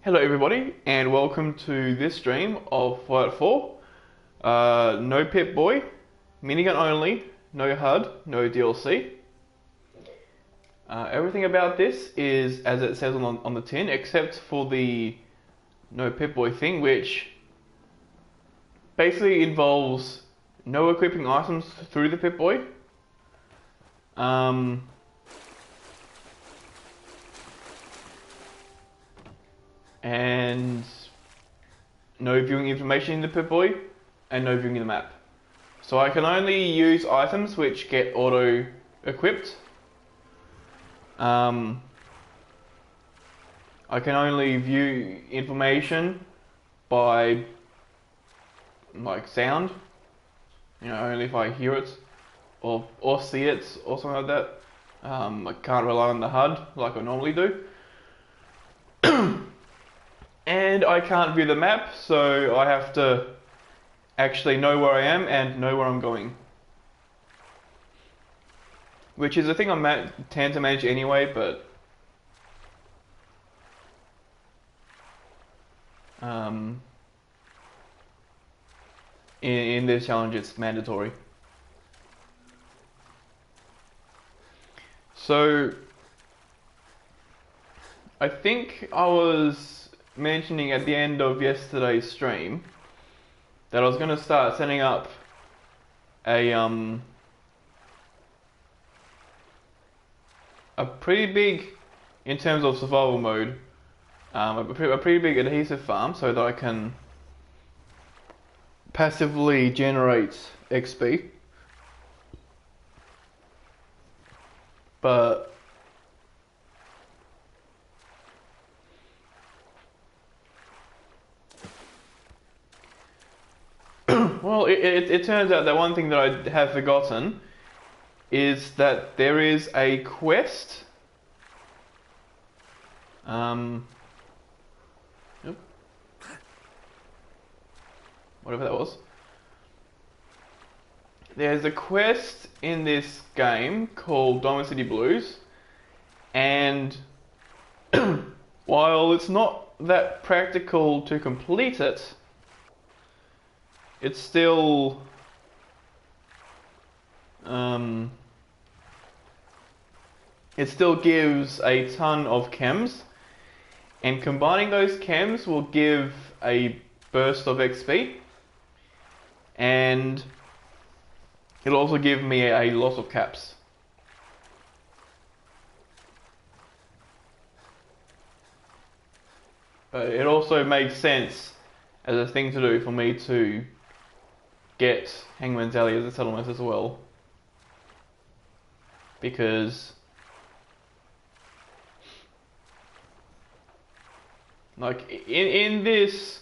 Hello everybody and welcome to this stream of Fallout 4. No Pip-Boy, Minigun only, no HUD, no DLC. Everything about this is as it says on the tin, except for the no Pip-Boy thing, which basically involves no equipping items through the Pip-Boy. And no viewing information in the Pip-Boy, and no viewing in the map. So I can only use items which get auto-equipped. I can only view information by like sound, only if I hear it or see it or something like that. I can't rely on the HUD like I normally do. And I can't view the map, so I have to actually know where I am and know where I'm going. Which is a thing I tend to manage anyway, but in this challenge it's mandatory. So I think I was mentioning at the end of yesterday's stream that I was going to start setting up a pretty big, in terms of survival mode, a pretty big adhesive farm so that I can passively generate XP. But well, it turns out that one thing that I have forgotten is that there is a quest. Whatever that was. There's a quest in this game called Diamond City Blues, and while it's not that practical to complete it, it's still it still gives a ton of chems, and combining those chems will give a burst of XP, and it'll also give me a loss of caps. But it also makes sense as a thing to do for me to get Hangman's Alley as a settlement as well. Because like in this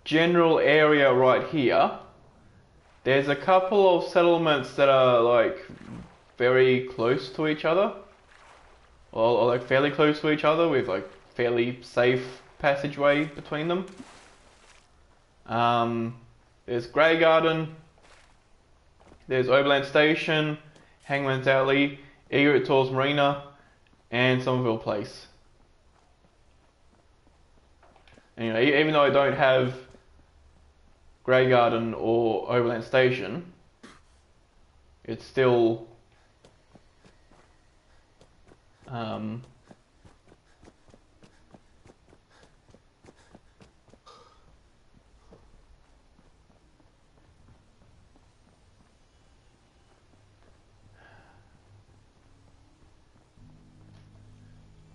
general area right here, there's a couple of settlements that are like very close to each other, or like fairly close to each other with like fairly safe passageway between them. There's Grey Garden, there's Overland Station, Hangman's Alley, Egret Tours Marina, and Somerville Place. And even though I don't have Grey Garden or Overland Station, it's still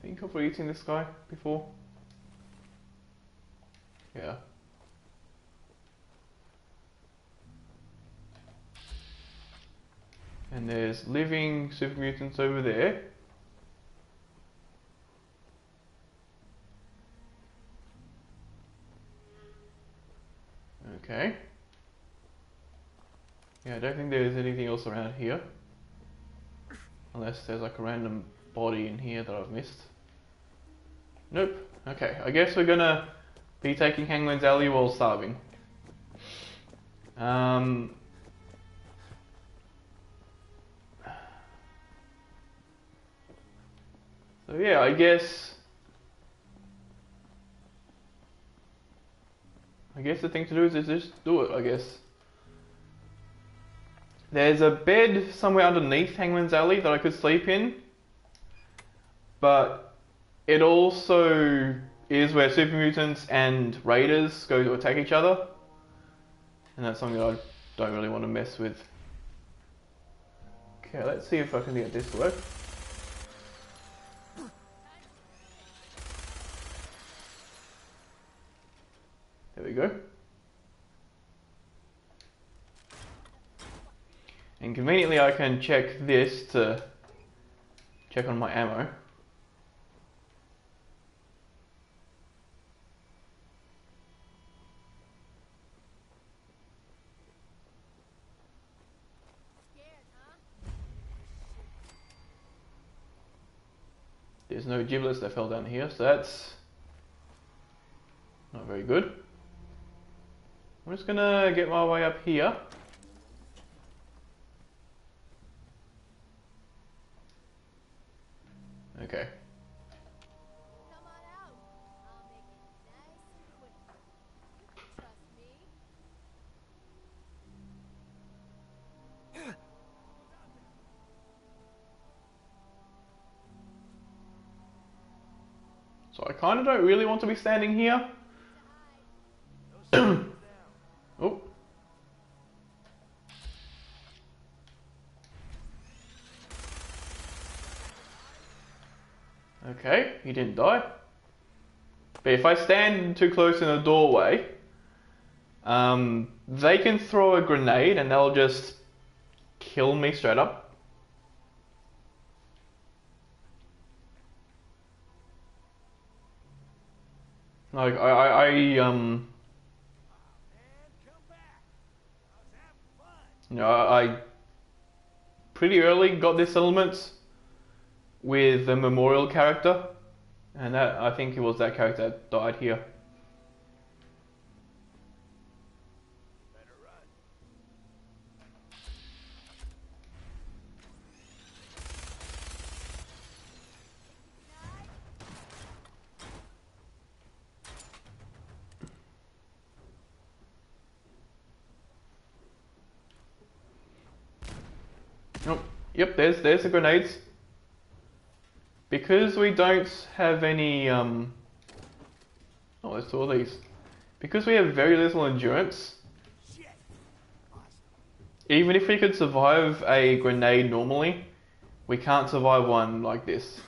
I think I've eaten this guy before. Yeah. And there's living super mutants over there. Okay. Yeah, I don't think there's anything else around here. Unless there's like a random body in here that I've missed. Nope. Okay, I guess we're gonna be taking Hangman's Alley while starving. So yeah, I guess I guess the thing to do is just do it, I guess. There's a bed somewhere underneath Hangman's Alley that I could sleep in. But it also is where super mutants and raiders go to attack each other. And that's something that I don't really want to mess with. Okay, let's see if I can get this to work. There we go. And conveniently I can check this to check on my ammo. There's no giblets that fell down here, so that's not very good. I'm just gonna get my way up here. Okay. Come on out. I'll make it nice and quick. Trust me. So I kind of don't really want to be standing here. Oh. Okay, he didn't die. But if I stand too close in the doorway, they can throw a grenade and they'll just kill me straight up. Like I pretty early got this settlement with the memorial character, and that I think it was that character that died here. Oh, yep, there's the grenades. Because we don't have any oh, there's two of these. Because we have very little endurance, even if we could survive a grenade normally, we can't survive one like this.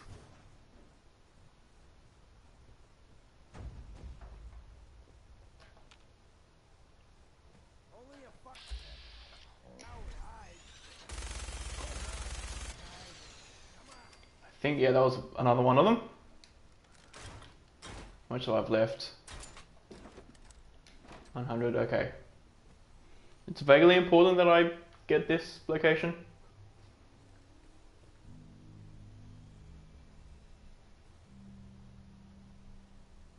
I think, yeah, that was another one of them. How much do I have left? 100, okay. It's vaguely important that I get this location.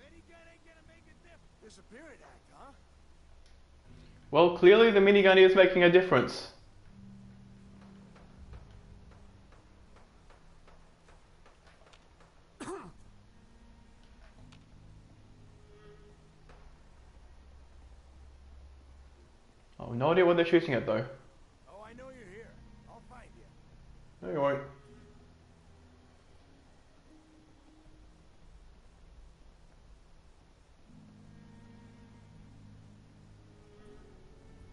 Minigun ain't gonna make a difference. Disappearing act, huh? Well, clearly the minigun is making a difference. Oh, no idea what they're shooting at though. Oh, I know you're here. I'll find you. No, you won't.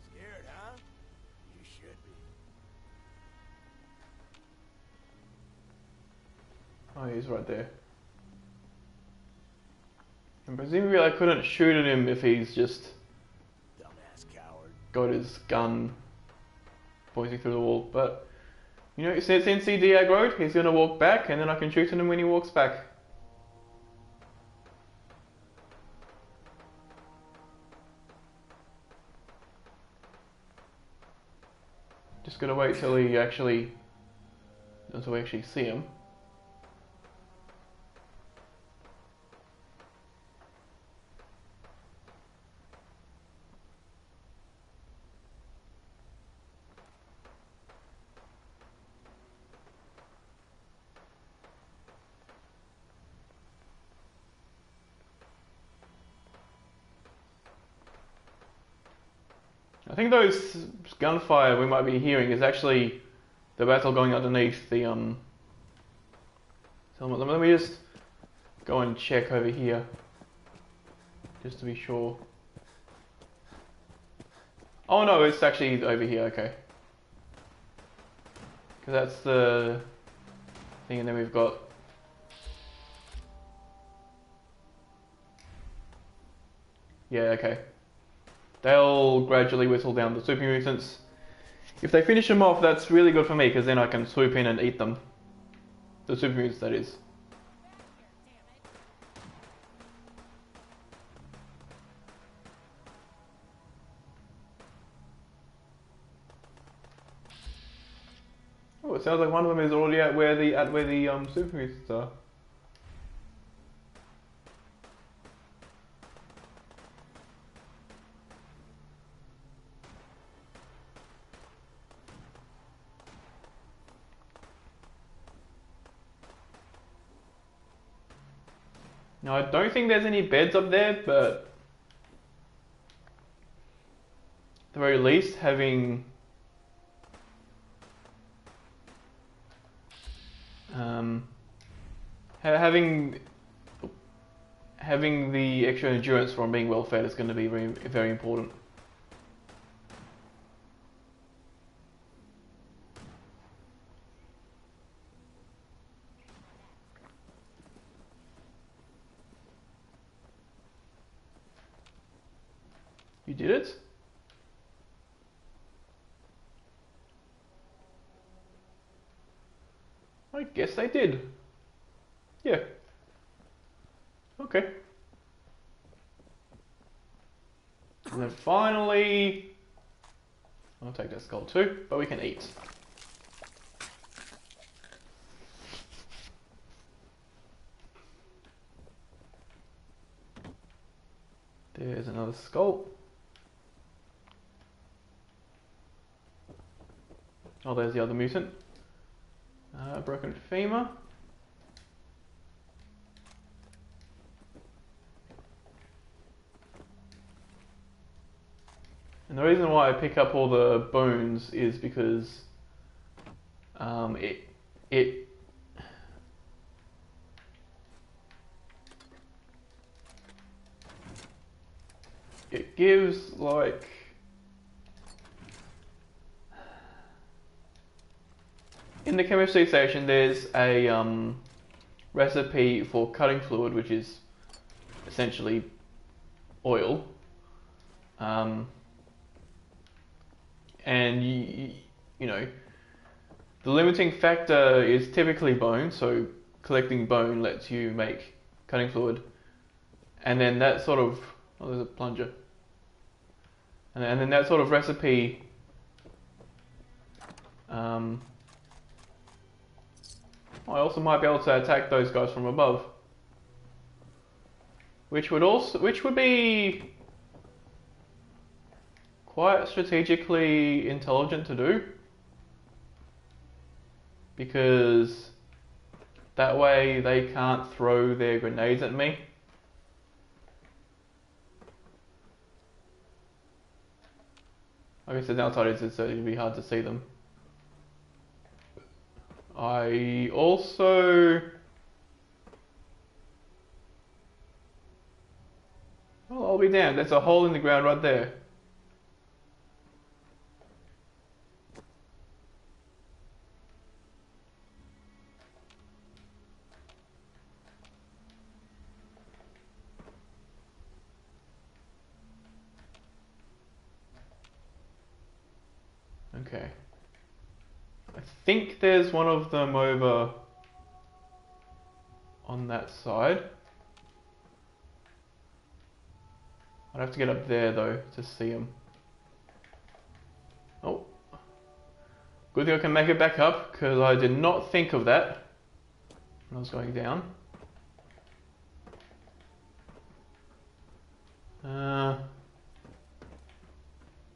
Scared, huh? You should be. Oh, he's right there. And presumably I couldn't shoot at him if he's just Dumbass coward. got his gun pointing through the wall. But, you know, since he de-aggroed, he's gonna walk back and then I can shoot at him when he walks back. Just gotta wait till we actually see him. think those gunfire we might be hearing is actually the battle going underneath the settlement. Let me just go and check over here, just to be sure. Oh no, it's actually over here. Okay, because that's the thing, and then we've got. Yeah, okay. They'll gradually whittle down the super mutants. If they finish them off, that's really good for me, because then I can swoop in and eat them. The super mutants, that is. Oh, it sounds like one of them is already at where the super mutants are. Now, I don't think there's any beds up there, but at the very least, having having the extra endurance from being well fed is going to be very, very important. You did it? I guess they did. Yeah. Okay. And then finally, I'll take that skull too, but we can eat. There's another skull. Oh, there's the other mutant. Broken femur. And the reason why I pick up all the bones is because it gives like in the chemistry station there's a recipe for cutting fluid, which is essentially oil. And you know, the limiting factor is typically bone, so collecting bone lets you make cutting fluid, and then that sort of, oh, there's a plunger, and then that sort of recipe I also might be able to attack those guys from above, which would be quite strategically intelligent to do, because that way they can't throw their grenades at me. I guess the downside is it'd be hard to see them. I also... Well, I'll be damned, there's a hole in the ground right there. Okay. I think there's one of them over on that side. I'd have to get up there though to see him. Oh. Good thing I can make it back up, because I did not think of that when I was going down.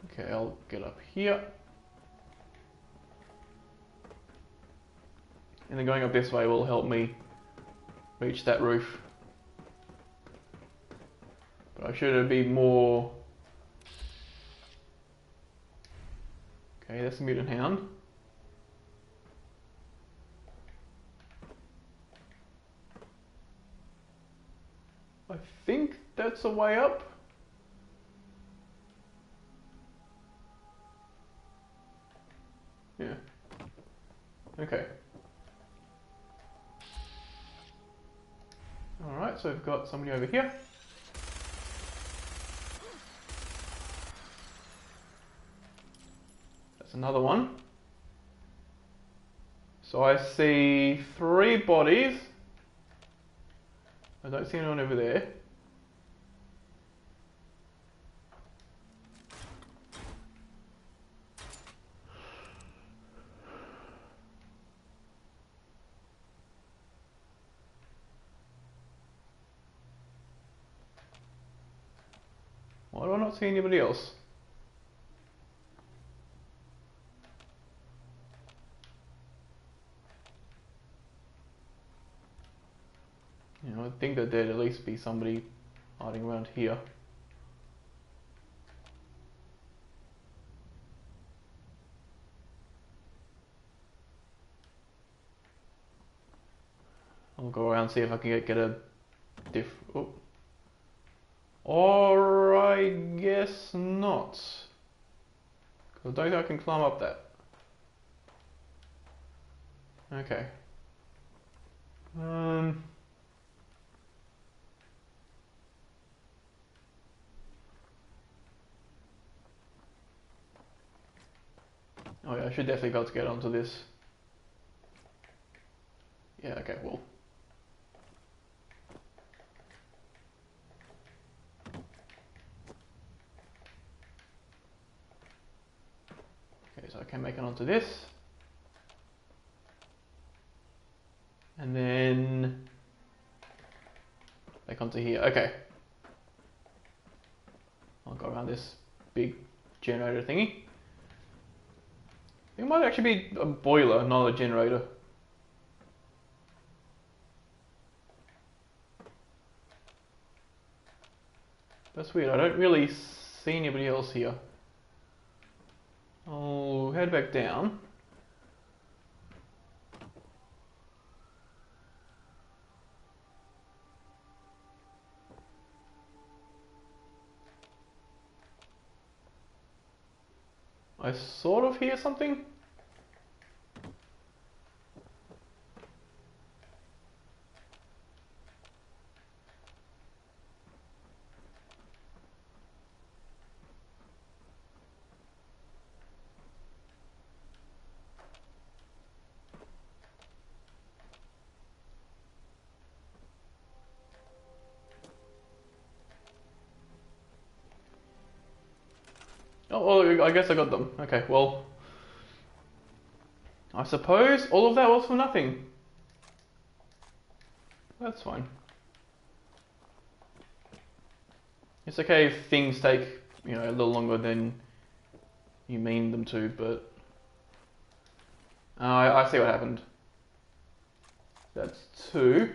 Okay, I'll get up here. And then going up this way will help me reach that roof. But I should be more Okay, that's the mutant hound. I think that's a way up. Yeah. Okay. Alright, so we've got somebody over here. That's another one. So I see 3 bodies. I don't see anyone over there. Why do I not see anybody else? You know, I think that there'd at least be somebody hiding around here. I'll go around and see if I can get a oh. Or I guess not. 'Cause I don't think I can climb up that. Okay. Oh yeah, I should definitely be able to get onto this. Yeah, okay, well. Okay, so I can make it onto this. And then back onto here. Okay. I'll go around this big generator thingy. It might actually be a boiler, not a generator. That's weird, I don't really see anybody else here. I'll head back down. I sort of hear something. Oh, well, I guess I got them. Okay, well, I suppose all of that was for nothing. That's fine. It's okay if things take, you know, a little longer than you mean them to, but I see what happened. That's 2.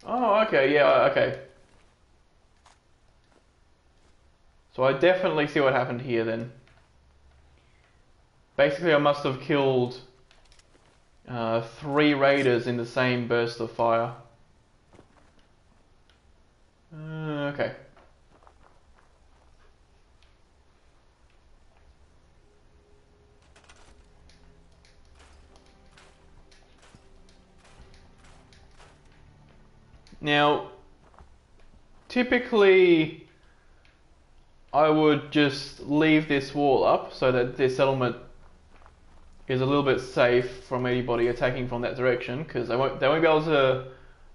Oh, okay, yeah, okay. So I definitely see what happened here then. Basically, I must have killed 3 raiders in the same burst of fire. Okay. Now, typically, I would just leave this wall up so that this settlement is a little bit safe from anybody attacking from that direction, because they won't be able to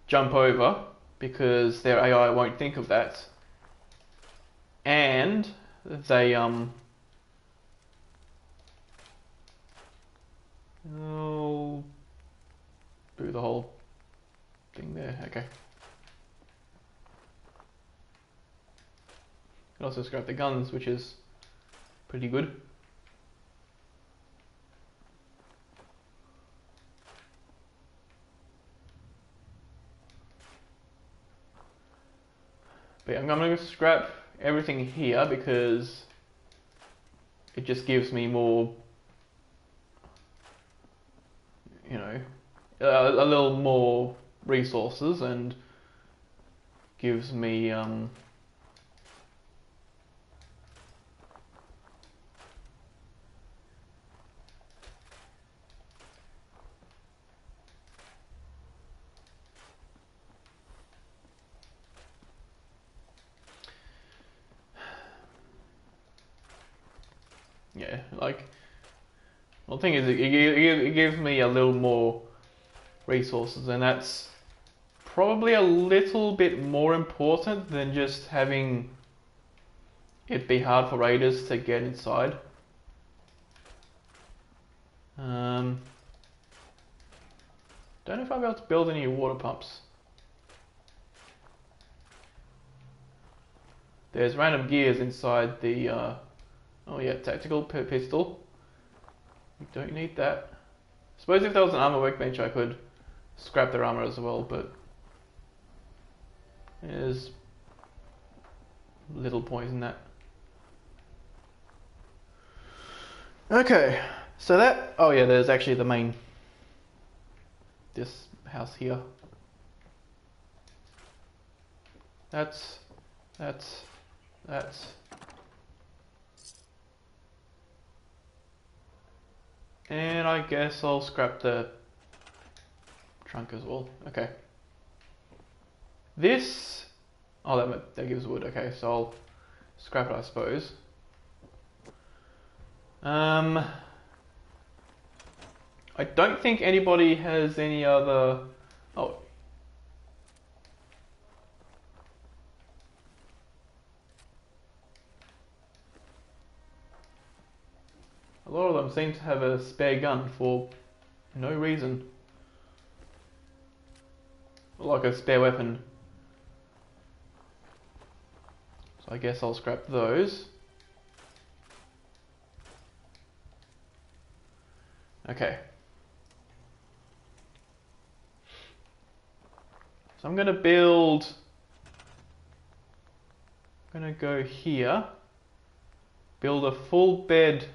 jump over because their AI won't think of that, and they oh, do the whole thing there. Okay. Can also scrap the guns, which is pretty good. But yeah, I'm going to scrap everything here because it just gives me more, you know, a little more resources and gives me yeah, like, well, the thing is, it gives me a little more resources, and that's probably a little bit more important than just having it be hard for raiders to get inside. Don't know if I'll be able to build any water pumps. There's random gears inside the, oh yeah, tactical pistol. We don't need that. Suppose if there was an armor workbench I could scrap their armor as well, but there's little point in that. Okay, so that, oh yeah, there's actually the main, this house here. That's. And I guess I'll scrap the trunk as well. Okay. This, oh, that gives wood. Okay, so I'll scrap it, I suppose. I don't think anybody has any other. Oh. A lot of them seem to have a spare gun for no reason. Like a spare weapon. So I guess I'll scrap those. Okay. So I'm gonna build. I'm gonna go here. Build a full bed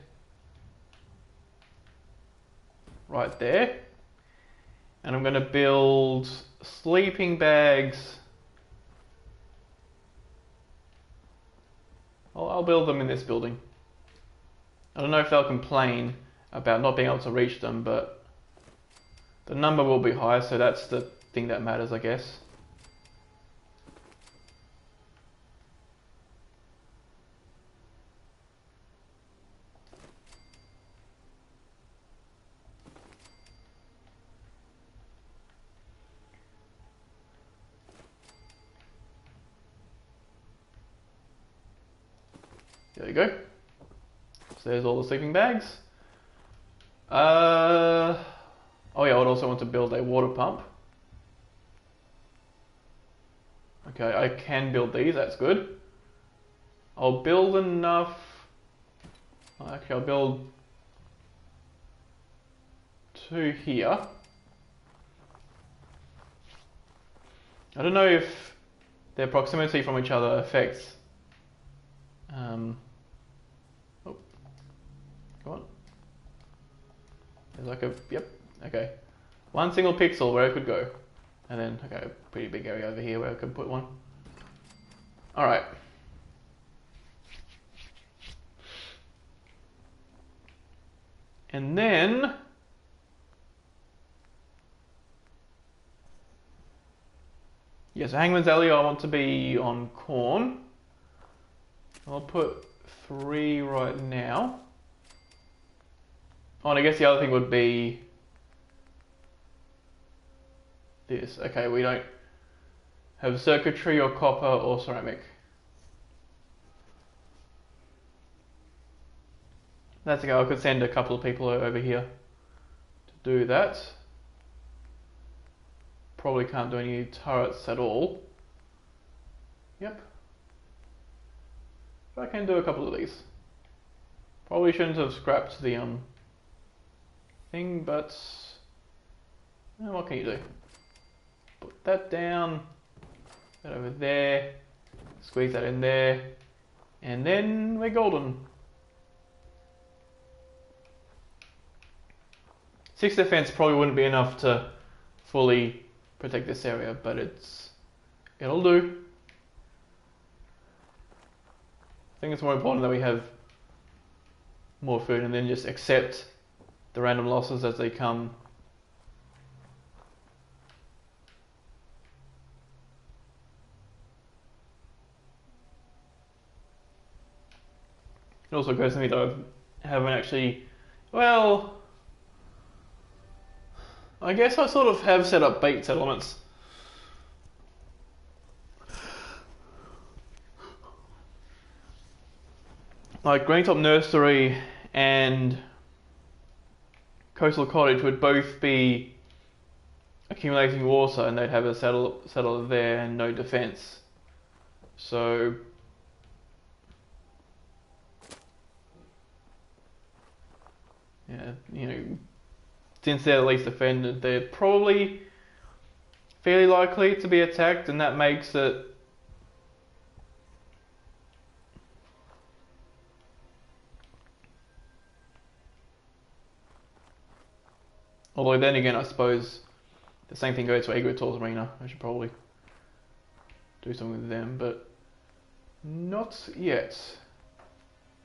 right there. And I'm gonna build sleeping bags. I'll build them in this building. I don't know if they'll complain about not being able to reach them, but the number will be high, so that's the thing that matters, I guess. There you go. So there's all the sleeping bags. Oh yeah, I would also want to build a water pump. Okay, I can build these, that's good. I'll build enough. Actually, I'll build 2 here. I don't know if their proximity from each other affects. Oh, come on. There's like a, yep, okay. 1 single pixel where it could go. And then, okay, a pretty big area over here where I could put one. Alright. And then, yes, Hangman's Alley I want to be on corn. I'll put 3 right now. Oh, and I guess the other thing would be this. Okay, we don't have circuitry or copper or ceramic. That's okay, I could send a couple of people over here to do that. Probably can't do any turrets at all. Yep. But I can do a couple of these. Probably shouldn't have scrapped the thing, but what can you do? Put that down, that over there, squeeze that in there, And then we're golden. 6 defense probably wouldn't be enough to fully protect this area, but it'll do. I think it's more important that we have more food and then just accept the random losses as they come. It also goes to me that I haven't actually, well, I guess I sort of have set up bait settlements. Like Greentop Nursery and Coastal Cottage would both be accumulating water, and they'd have a settler there and no defense. So yeah, you know, since they're at least defended, they're probably fairly likely to be attacked, and that makes it although then again, I suppose the same thing goes for Egretor's Arena. I should probably do something with them, but not yet,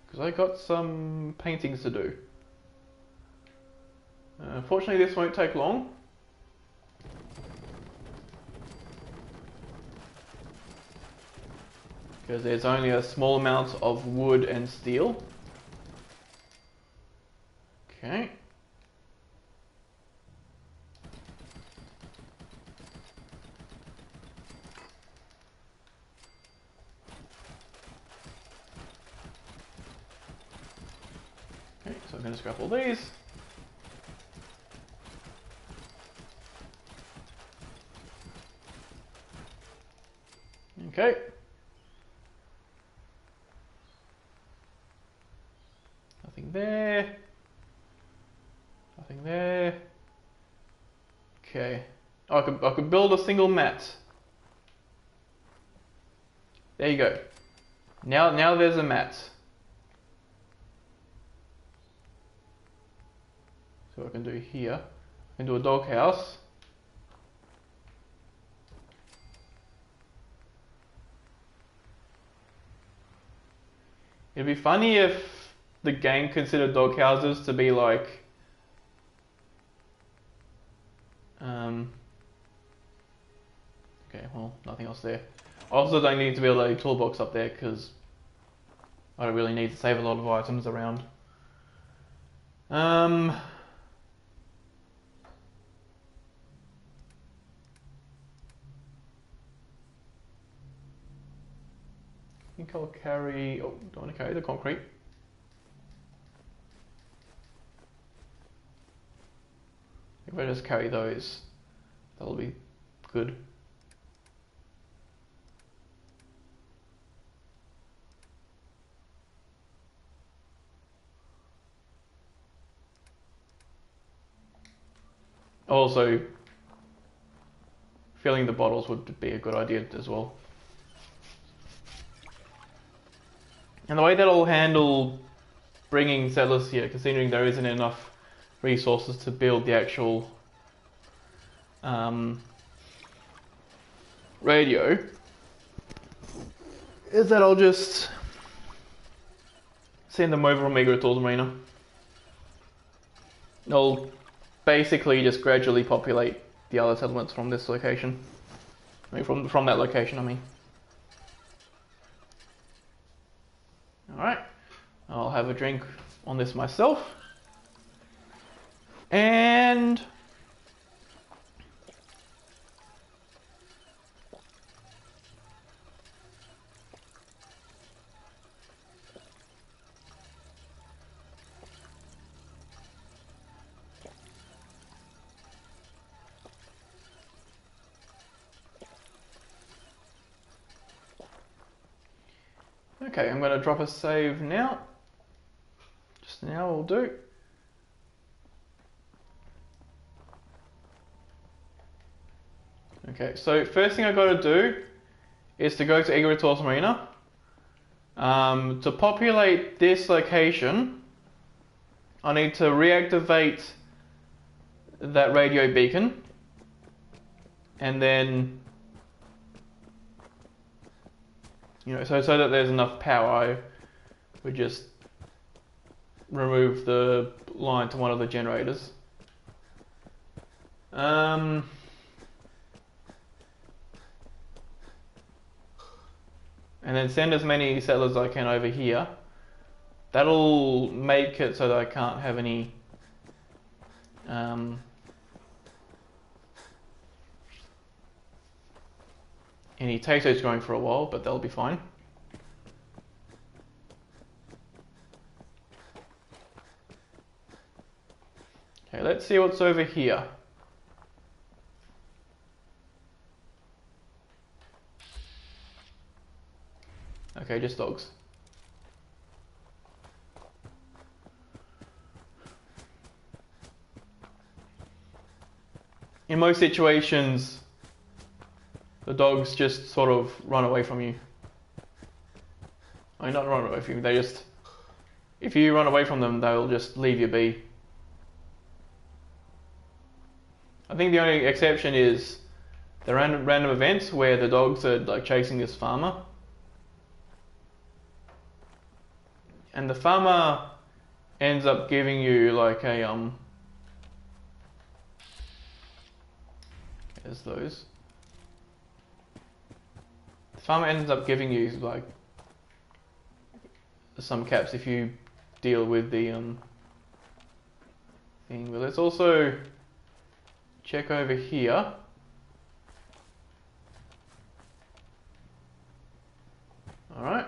because I got some paintings to do. Fortunately, this won't take long. Because there's only a small amount of wood and steel. Okay. Okay, so I'm going to scrap all these. Okay. Nothing there. Nothing there. Okay. Oh, I could build a single mat. There you go. Now there's a mat. So what I can do here, I can do a doghouse. It'd be funny if the game considered doghouses to be like okay, well, nothing else there. I also don't need to build a toolbox up there because I don't really need to save a lot of items around. I think I'll carry, oh, don't want to carry the concrete. If I just carry those, that'll be good. Also, filling the bottles would be a good idea as well. And the way that'll handle bringing settlers here, considering there isn't enough resources to build the actual radio, is that I'll just send them over from Egretor's Arena. I'll basically just gradually populate the other settlements from this location. I mean, from that location, I mean. Alright, I'll have a drink on this myself. And okay, I'm going to drop a save now. Just now will do. Okay, so first thing I've got to do is to go to Egretor's Arena To populate this location, I need to reactivate that radio beacon, and then, so that there's enough power, I would just remove the line to one of the generators. And then send as many settlers as I can over here. That'll make it so that I can't have any potatoes growing for a while, but they'll be fine. Okay, let's see what's over here. Okay, just dogs. In most situations, the dogs just sort of run away from you. I mean, not run away from you, they just... If you run away from them, they'll just leave you be. I think the only exception is the random events where the dogs are like chasing this farmer. And the farmer ends up giving you like a there's those. The farmer ends up giving you like some caps if you deal with the thing. But let's also check over here. All right.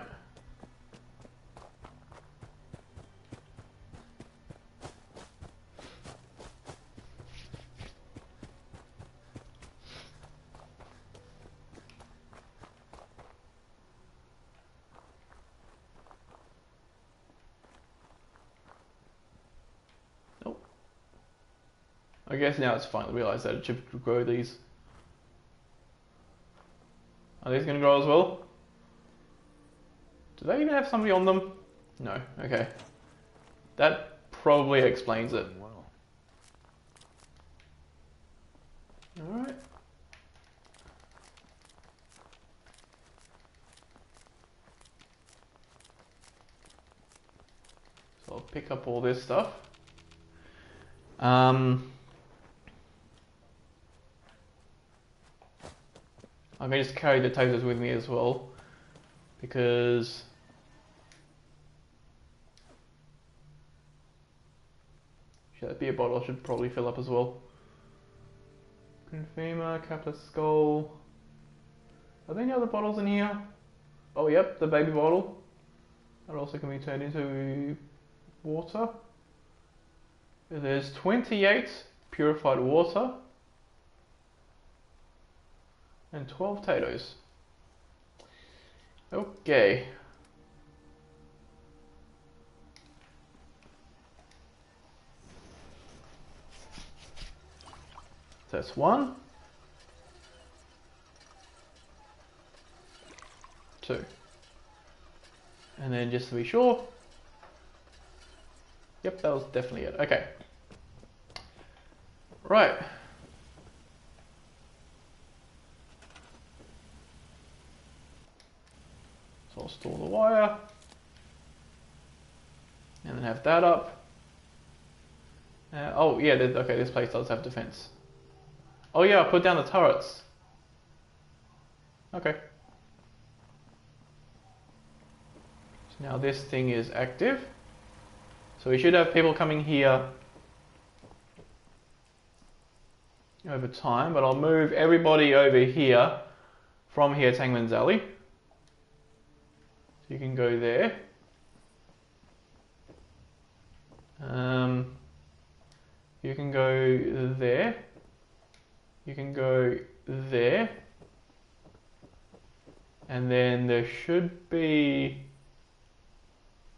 I guess now it's finally realised that it should grow these. Are these going to grow as well? Do they even have somebody on them? No, okay. That probably explains it. Alright. So I'll pick up all this stuff. I may just carry the tasers with me as well, because that beer bottle should probably fill up as well. Confirmer, capless skull. Are there any other bottles in here? Oh yep, the baby bottle. That also can be turned into water. There's 28 purified water. And 12 potatoes. Okay. So that's 1. 2. And then just to be sure. Yep, that was definitely it. Okay. Right. So I'll store the wire. And then have that up. Oh yeah, okay, this place does have defense. Oh yeah, I put down the turrets. Okay. So now this thing is active. So we should have people coming here over time, but I'll move everybody over here from here, Tangman's Alley. So you can go there. You can go there. You can go there. And then there should be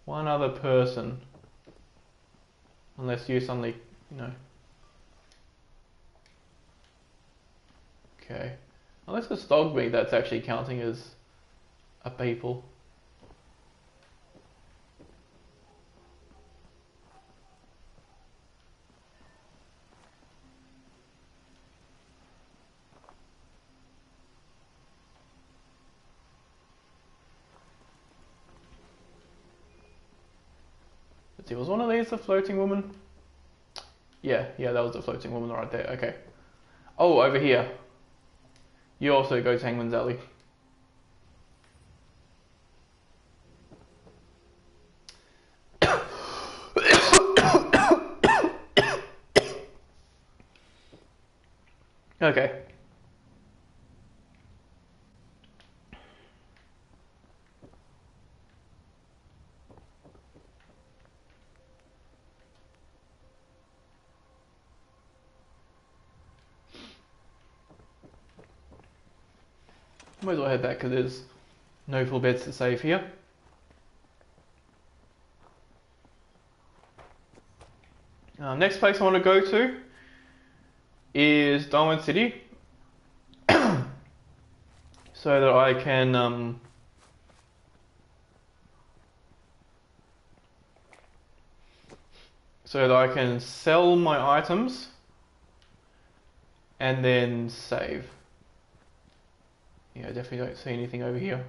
one other person. Unless you suddenly, Okay. Unless it's dog meat that's actually counting as a people. See, was one of these the floating woman? Yeah, that was the floating woman right there. Okay. Oh, over here. You also go to Hangman's Alley. Okay. Might as well head back because there's no full beds to save here. Next place I want to go to is Diamond City, so that I can sell my items and then save. Yeah, I definitely don't see anything over here.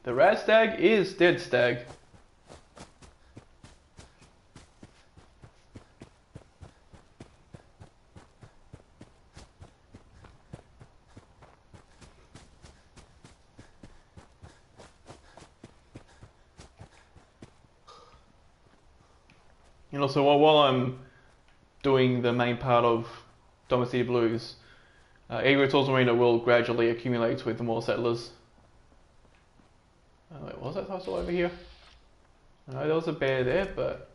The rat stag is dead stag. And also, while I'm doing the main part of Diamond City Blues, Egret's Arena will gradually accumulate with more settlers. Wait, was that hustle over here? No, there was a bear there, but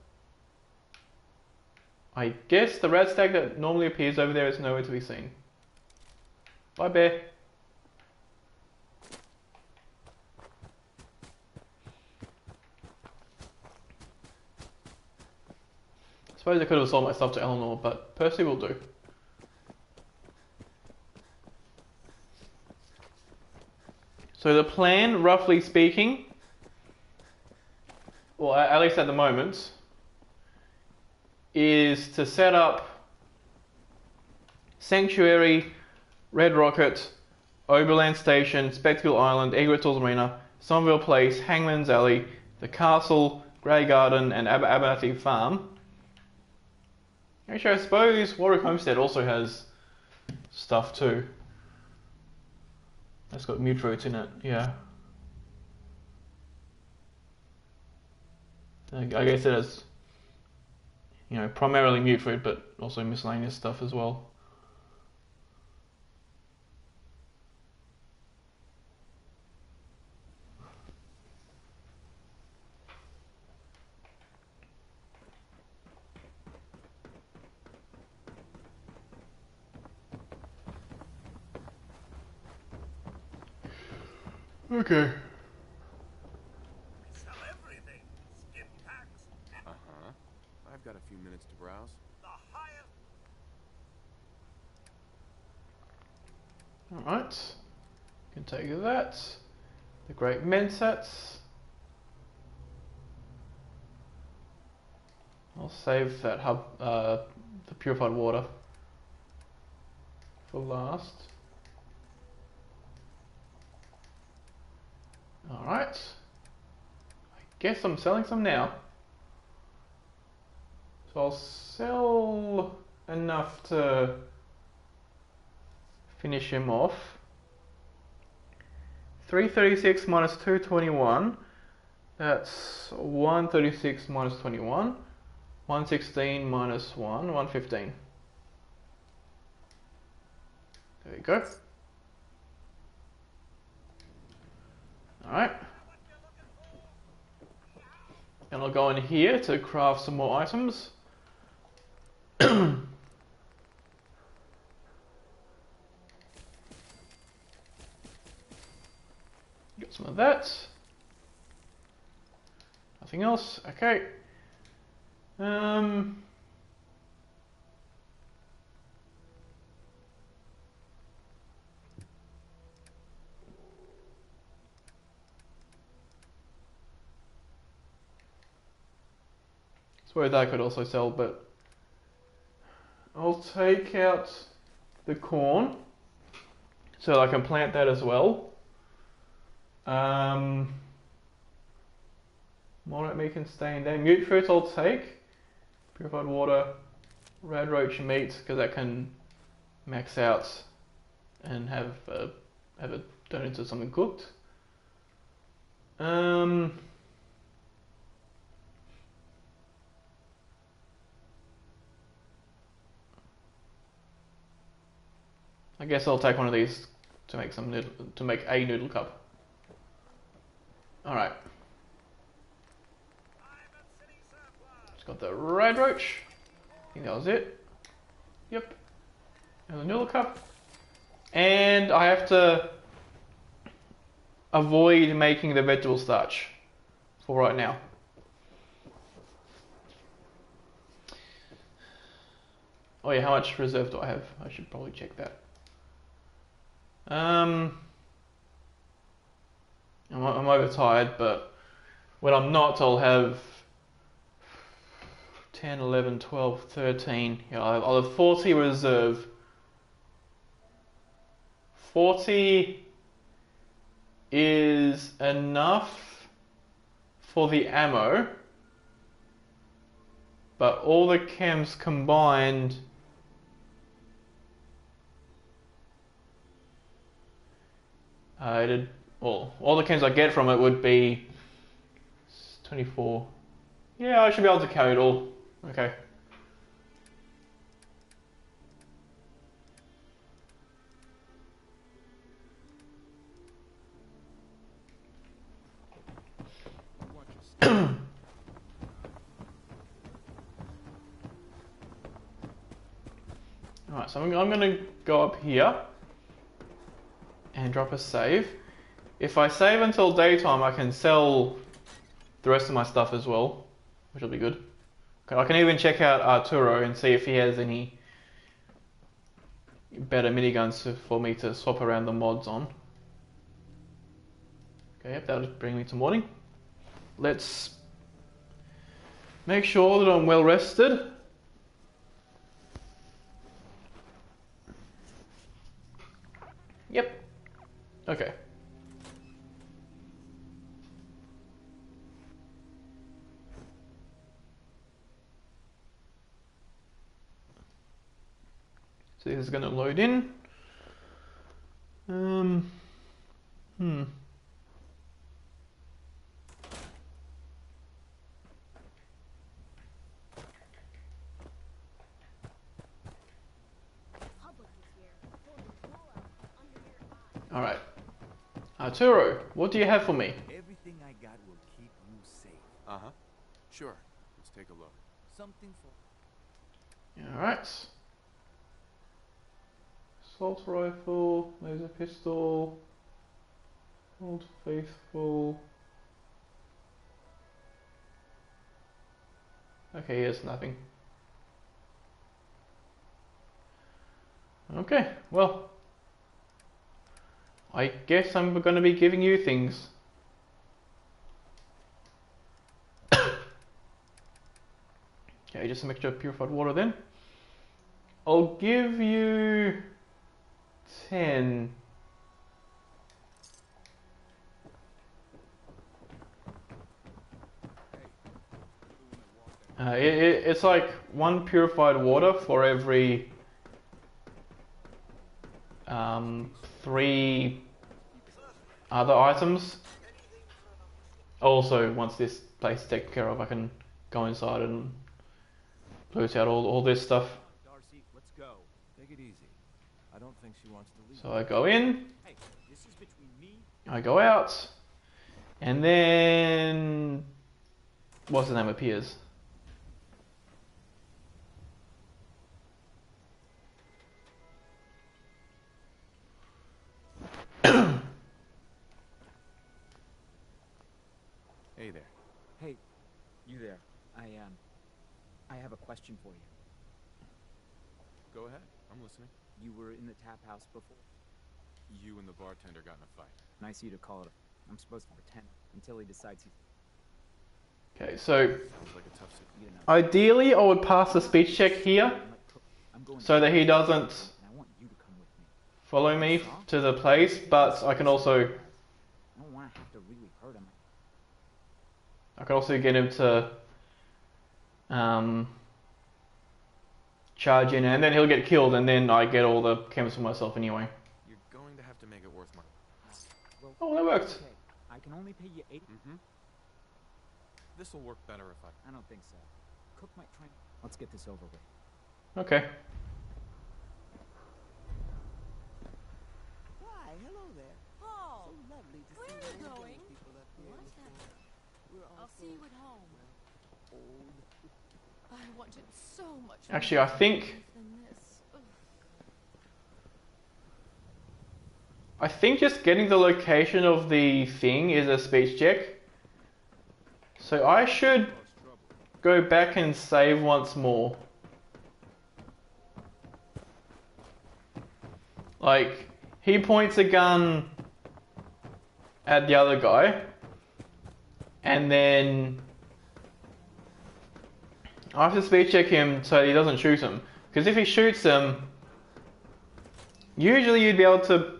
I guess the rat stag that normally appears over there is nowhere to be seen. Bye, bear. I suppose I could have sold my stuff to Eleanor, but Percy will do. So the plan, roughly speaking, well, at least at the moment, is to set up Sanctuary, Red Rocket, Oberland Station, Spectacle Island, Egret's Arena, Somerville Place, Hangman's Alley, the Castle, Grey Garden, and Abernathy Farm. Actually, I suppose Warwick Homestead also has stuff too. That's got mute fruits in it, yeah. I guess it has, primarily mute fruit, but also miscellaneous stuff as well. Okay. Sell everything. Skip tax. Uh-huh. I've got a few minutes to browse. The highest. Alright. Can take that. The great men sets. I'll save that hub, the purified water for last. Alright. I guess I'm selling some now. So I'll sell enough to finish him off. 336 minus 221. That's 136 minus 21. 116 minus 1, 115. There you go. Alright. And I'll go in here to craft some more items. Get some of that. Nothing else. Okay. Suppose that I could also sell, but I'll take out the corn so I can plant that as well. Moderate meat can stay in there. Mute fruits I'll take. Purified water. Red roach meat, because that can max out and have it turn into something cooked. I guess I'll take one of these to make a noodle cup. All right. Just got the red roach. I think that was it. Yep. And the noodle cup. And I have to avoid making the vegetable starch for right now. Oh yeah, how much reserve do I have? I should probably check that. I'm overtired, but when I'm not, I'll have 10, 11, 12, 13. Yeah, I'll have 40 reserve. 40 is enough for the ammo, but all the chems combined all the chems I get from it would be 24. Yeah, I should be able to carry it all. Okay. Alright, so I'm going to go up here and drop a save. If I save until daytime, I can sell the rest of my stuff as well, which will be good. Okay, I can even check out Arturo and see if he has any better miniguns for me to swap around the mods on. Okay, yep, that'll bring me to morning. Let's make sure that I'm well rested. Yep. Okay. So this is going to load in. All right. Arturo, what do you have for me? Everything I got will keep you safe. Uh-huh. Sure. Let's take a look. Something for... All right. Assault rifle, laser pistol, Old Faithful. Okay, here's nothing. Okay, well, I guess I'm going to be giving you things. Okay, just a mixture of purified water then. I'll give you 10. It's like 1 purified water for every 3 other items. Also, once this place is taken care of, I can go inside and loot out all this stuff. Darcy, let's go. Take it easy. I don't think she wants to leave. So I go in, Hey, this is between me. I go out, and then what's the name appears. Hey there. Hey, you there. I have a question for you. Go ahead. I'm listening. You were in the tap house before, You and the bartender got in a fight. and I see you to call it. I'm supposed to pretend until he decides he's, Okay, so Sounds like a tough situation. you know. ideally I would pass the speech check here I'm going so that he doesn't and I want you to come with me. follow me to the place, but I can also I don't want to I could also get him to charge in, and then he'll get killed, and then I get all the chems for myself anyway. You're going to have to make it worth my... Well, Oh, that worked. okay. I can only pay you 80. Mm-hmm. This'll work better if I... I don't think so. Cook might try. Let's get this over with. Okay. Why, hello there. Paul, So lovely to where see are you all going? those people up here What's in the that? corner. We're all I'll so, see you at home. old. I wanted so much. Actually, I think than this. Ugh. just getting the location of the thing is a speech check. So I should go back and save once more. Like, he points a gun at the other guy, and then I have to speed check him so he doesn't shoot him. Because if he shoots him, usually you'd be able to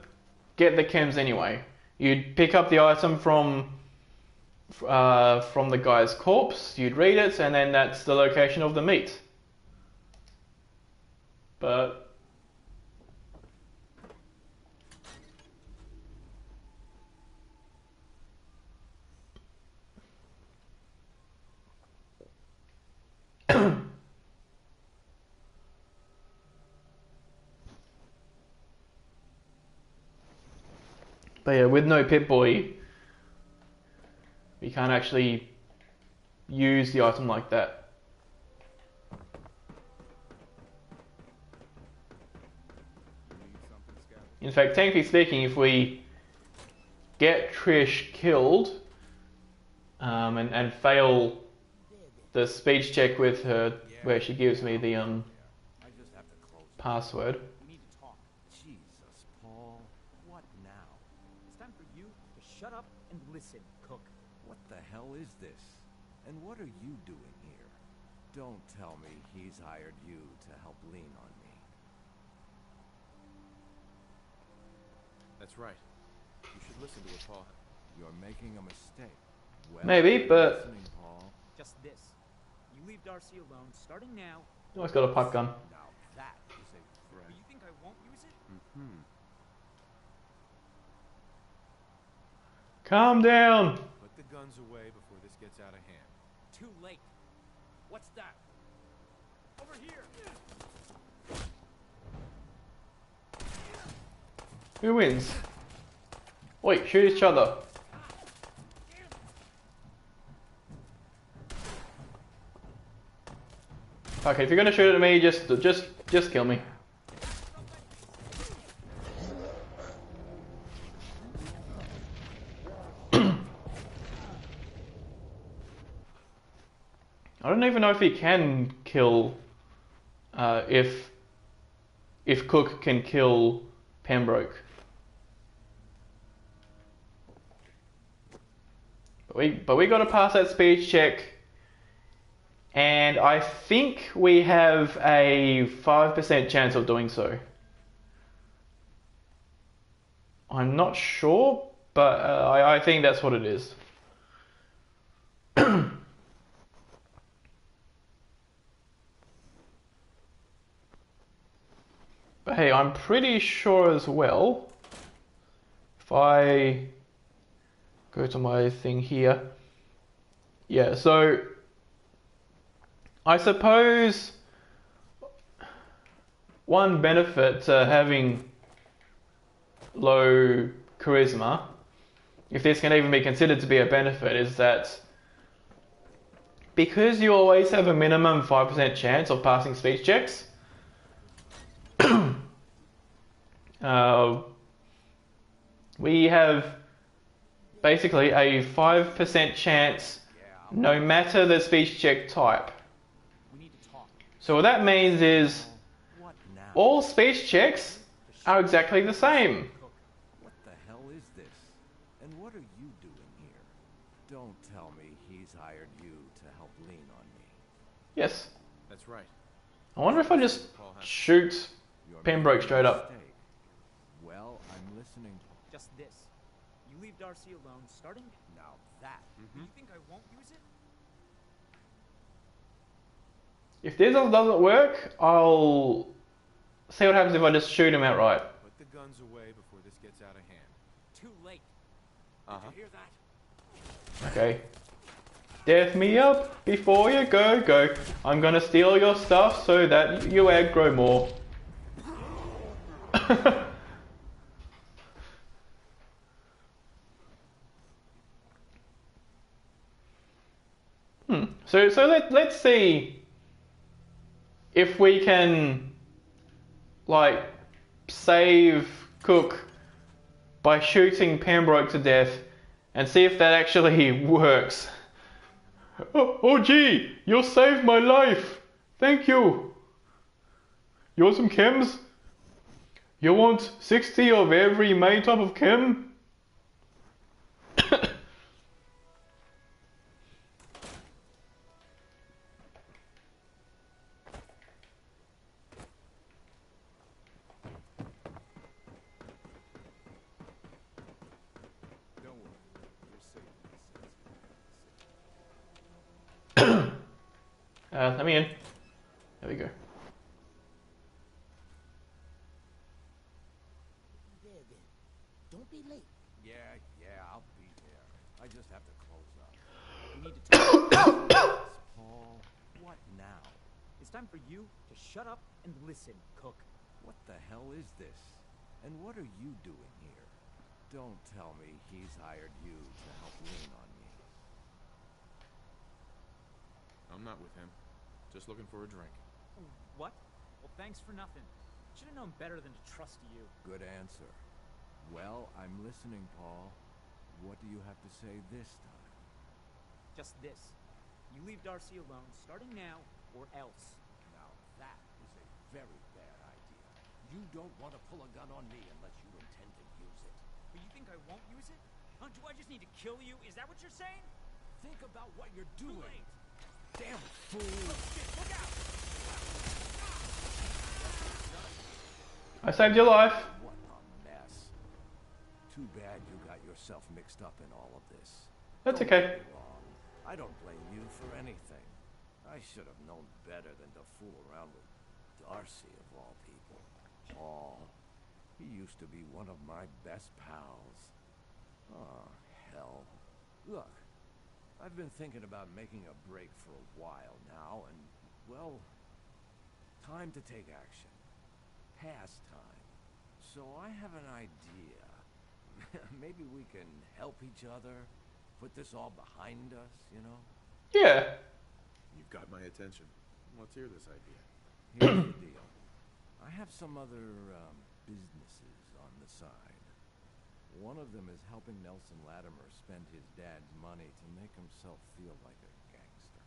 get the chems anyway. You'd pick up the item from the guy's corpse, you'd read it, and then that's the location of the meat. But but yeah, with no Pip-Boy, we can't actually use the item like that. In fact, technically speaking, if we get Trish killed and fail the speech check with her, where she gives me the I just have to close it. password. We need to talk. Jesus, Paul. What now? It's time for you to shut up and listen, Cook. What the hell is this? And what are you doing here? Don't tell me he's hired you to help lean on me. That's right. You should listen to what Paul... You're making a mistake. Well, Maybe, I'm but- listening, Paul. Just this. You leave Darcy alone, starting now. Oh, he's got a pipe gun. Now that is a But threat. you think I won't use it? Mm-hmm. Calm down. Put the guns away before this gets out of hand. Too late. What's that? Over here. Who wins? Wait, shoot each other. Okay, if you're gonna shoot at me, just kill me. I don't even know if he can kill, if Cook can kill Pembroke. But we got to pass that speech check, and I think we have a 5% chance of doing so. I'm not sure, but I think that's what it is. But hey, I'm pretty sure as well, if I go to my thing here, yeah, so I suppose one benefit to having low charisma, if this can even be considered to be a benefit, is that because you always have a minimum 5% chance of passing speech checks, we have basically a 5% chance no matter the speech check type. We need to talk. So what that means is What now? all speech checks are exactly the same. Cook. What the hell is this? And what are you doing here? Don't tell me he's hired you to help lean on me. Yes. That's right. I wonder if I just shoot You're Pembroke making a straight up. mistake. Well, I'm listening. Just this. You leave Darcy alone, starting Now that You think I won't use it? If this doesn't work, I'll see what happens if I just shoot him outright. Put the guns away before this gets out of hand. Too late. Uh-huh. Did you hear that? Okay. Death me up before you go. I'm gonna steal your stuff so that you aggro more. So let's see if we can like save Cook by shooting Pembroke to death and see if that actually works. Oh gee, you saved my life. Thank you. You want some chems? You want 60 of every main type of chem? Don't worry. You're safe in Let me in. There we go. There then. Don't be late. Yeah, I'll be there. I just have to close up. We need to talk. Paul, what now? It's time for you to shut up and listen, Cook. What the hell is this? And what are you doing here? Don't tell me he's hired you to help lean on me. I'm not with him. Just looking for a drink. What? Well, thanks for nothing. Should have known better than to trust you. Good answer. Well, I'm listening, Paul. What do you have to say this time? Just this. You leave Darcy alone, starting now, or else. Now that is a very bad idea. You don't want to pull a gun on me unless you intend to use it. But you think I won't use it? Huh? Do I just need to kill you? Is that what you're saying? Think about what you're Too doing. late. Damn fool. Oh shit, look out! I saved your life. What a mess. Too bad you got yourself mixed up in all of this. That's Don't okay. get me wrong. I don't blame you for anything. I should have known better than to fool around with Darcy of all people. Paul. He used to be one of my best pals. Oh, hell. Look, I've been thinking about making a break for a while now, and, well, time to take action. Past time. So I have an idea. Maybe we can help each other, put this all behind us, you know? Yeah. You've got my attention. Let's hear this idea. Here's the deal. I have some other businesses on the side. One of them is helping Nelson Latimer spend his dad's money to make himself feel like a gangster.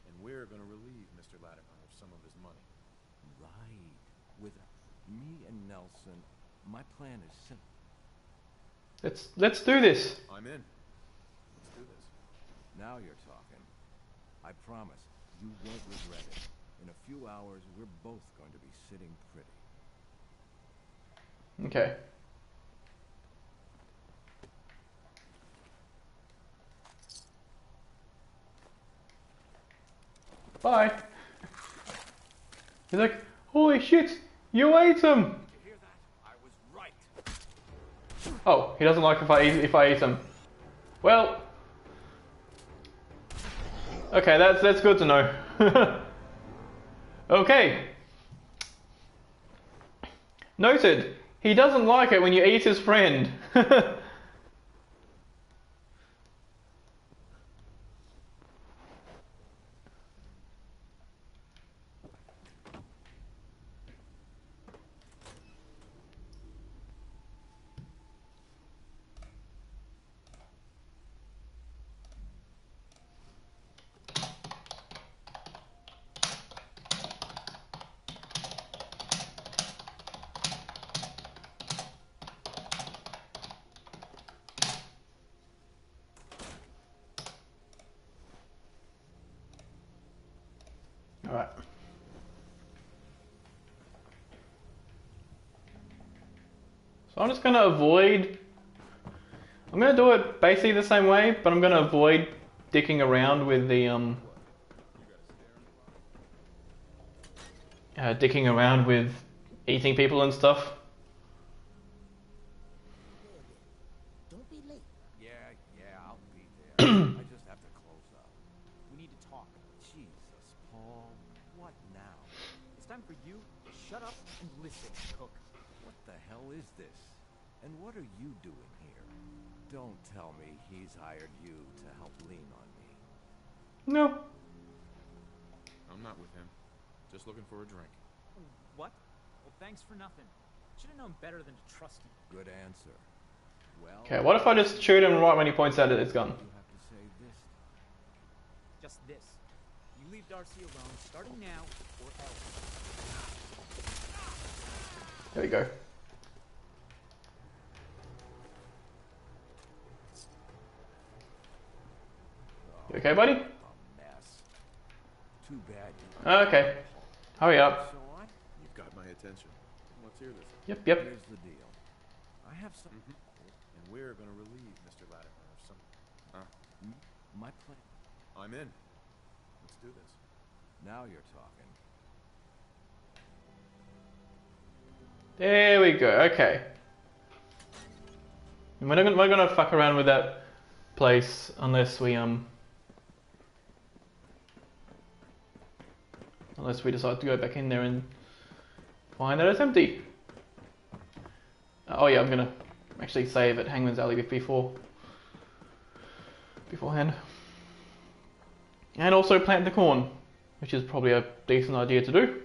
And we're going to relieve Mr. Latimer of some of his money. Right. With me and Nelson, my plan is simple. Let's do this. I'm in. Let's do this. Now you're talking. I promise, you won't regret it. In a few hours, we're both going to be sitting pretty. Okay. Bye. He's like, holy shit, you ate him. You hear that? I was right. Oh, he doesn't like if I eat him. Well, okay, that's good to know. Okay. Noted. He doesn't like it when you eat his friend. Alright. So I'm just going to avoid... I'm going to do it basically the same way, but I'm going to avoid dicking around with the dicking around with eating people and stuff. Don't be late. Yeah, I'll be there. I just have to close up. We need to talk. Jesus, Paul. What now? It's time for you to shut up and listen, Cook. What the hell is this? And what are you doing here? Don't tell me he's hired you to help lean on me. No. I'm not with him. Just looking for a drink. What? Well, thanks for nothing. Should have known better than to trust you. Good answer. Well, Okay, what if I just shoot him right when he points out at his gun? you have to say this. Just this. You leave Darcy alone, starting now, or else. There we go. You okay, buddy? A mess. Too bad you Okay. Hurry up. so on. You've got my attention. Let's hear this. Yep. Here's the deal. I have some And we're gonna relieve Mr. Latimer of some... my plate. I'm in. Let's do this. Now you're talking. There we go. Okay. And we're gonna fuck around with that place unless we decide to go back in there and find that it's empty. Oh yeah, I'm gonna actually save at Hangman's Alley beforehand. And also plant the corn, which is probably a decent idea to do.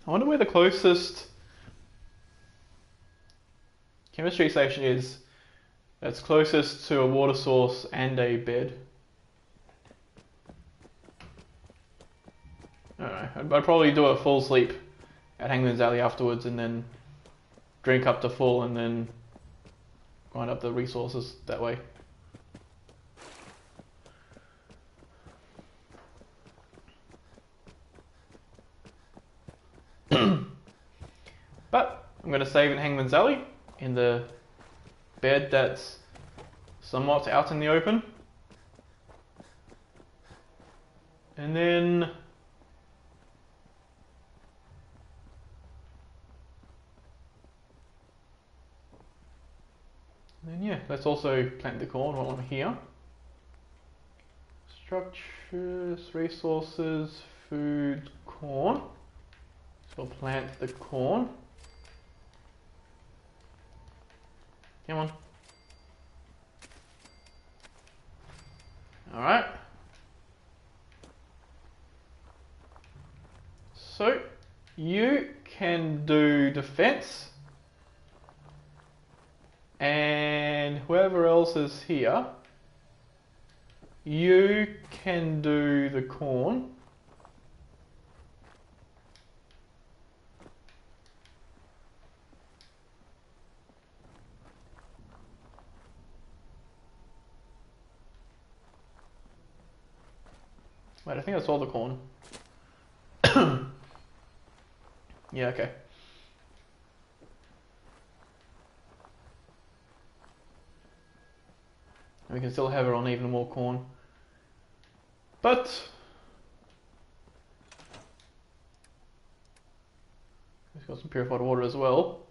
I wonder where the closest chemistry station is that's closest to a water source and a bed. I don't know. I'd probably do a full sleep at Hangman's Alley afterwards and then drink up to full and then grind up the resources that way. But I'm going to save in Hangman's Alley in the bed that's somewhat out in the open. And then yeah, let's also plant the corn while I'm here. Structures, resources, food, corn. So I'll plant the corn. Come on. Alright. So, you can do defense. And whoever else is here, you can do the corn. Wait, I think that's all the corn. Yeah, okay. And we can still have her on even more corn. But we've got some purified water as well.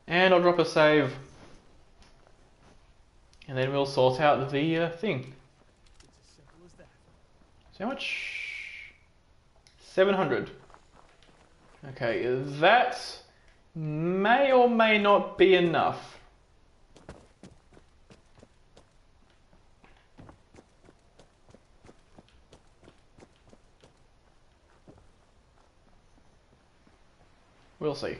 And I'll drop a save. And then we'll sort out the thing. It's as simple as that. So how much? 700. Okay, that may or may not be enough. We'll see.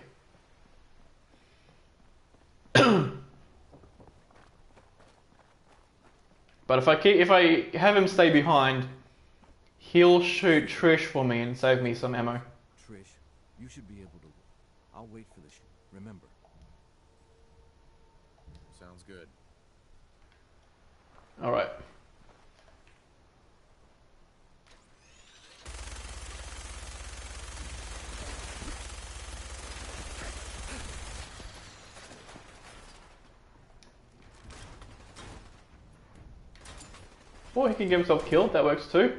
But if I have him stay behind, he'll shoot Trish for me and save me some ammo. Trish, you should be able to. I'll wait for the Remember. Sounds good. Alright. Or he can get himself killed, that works too.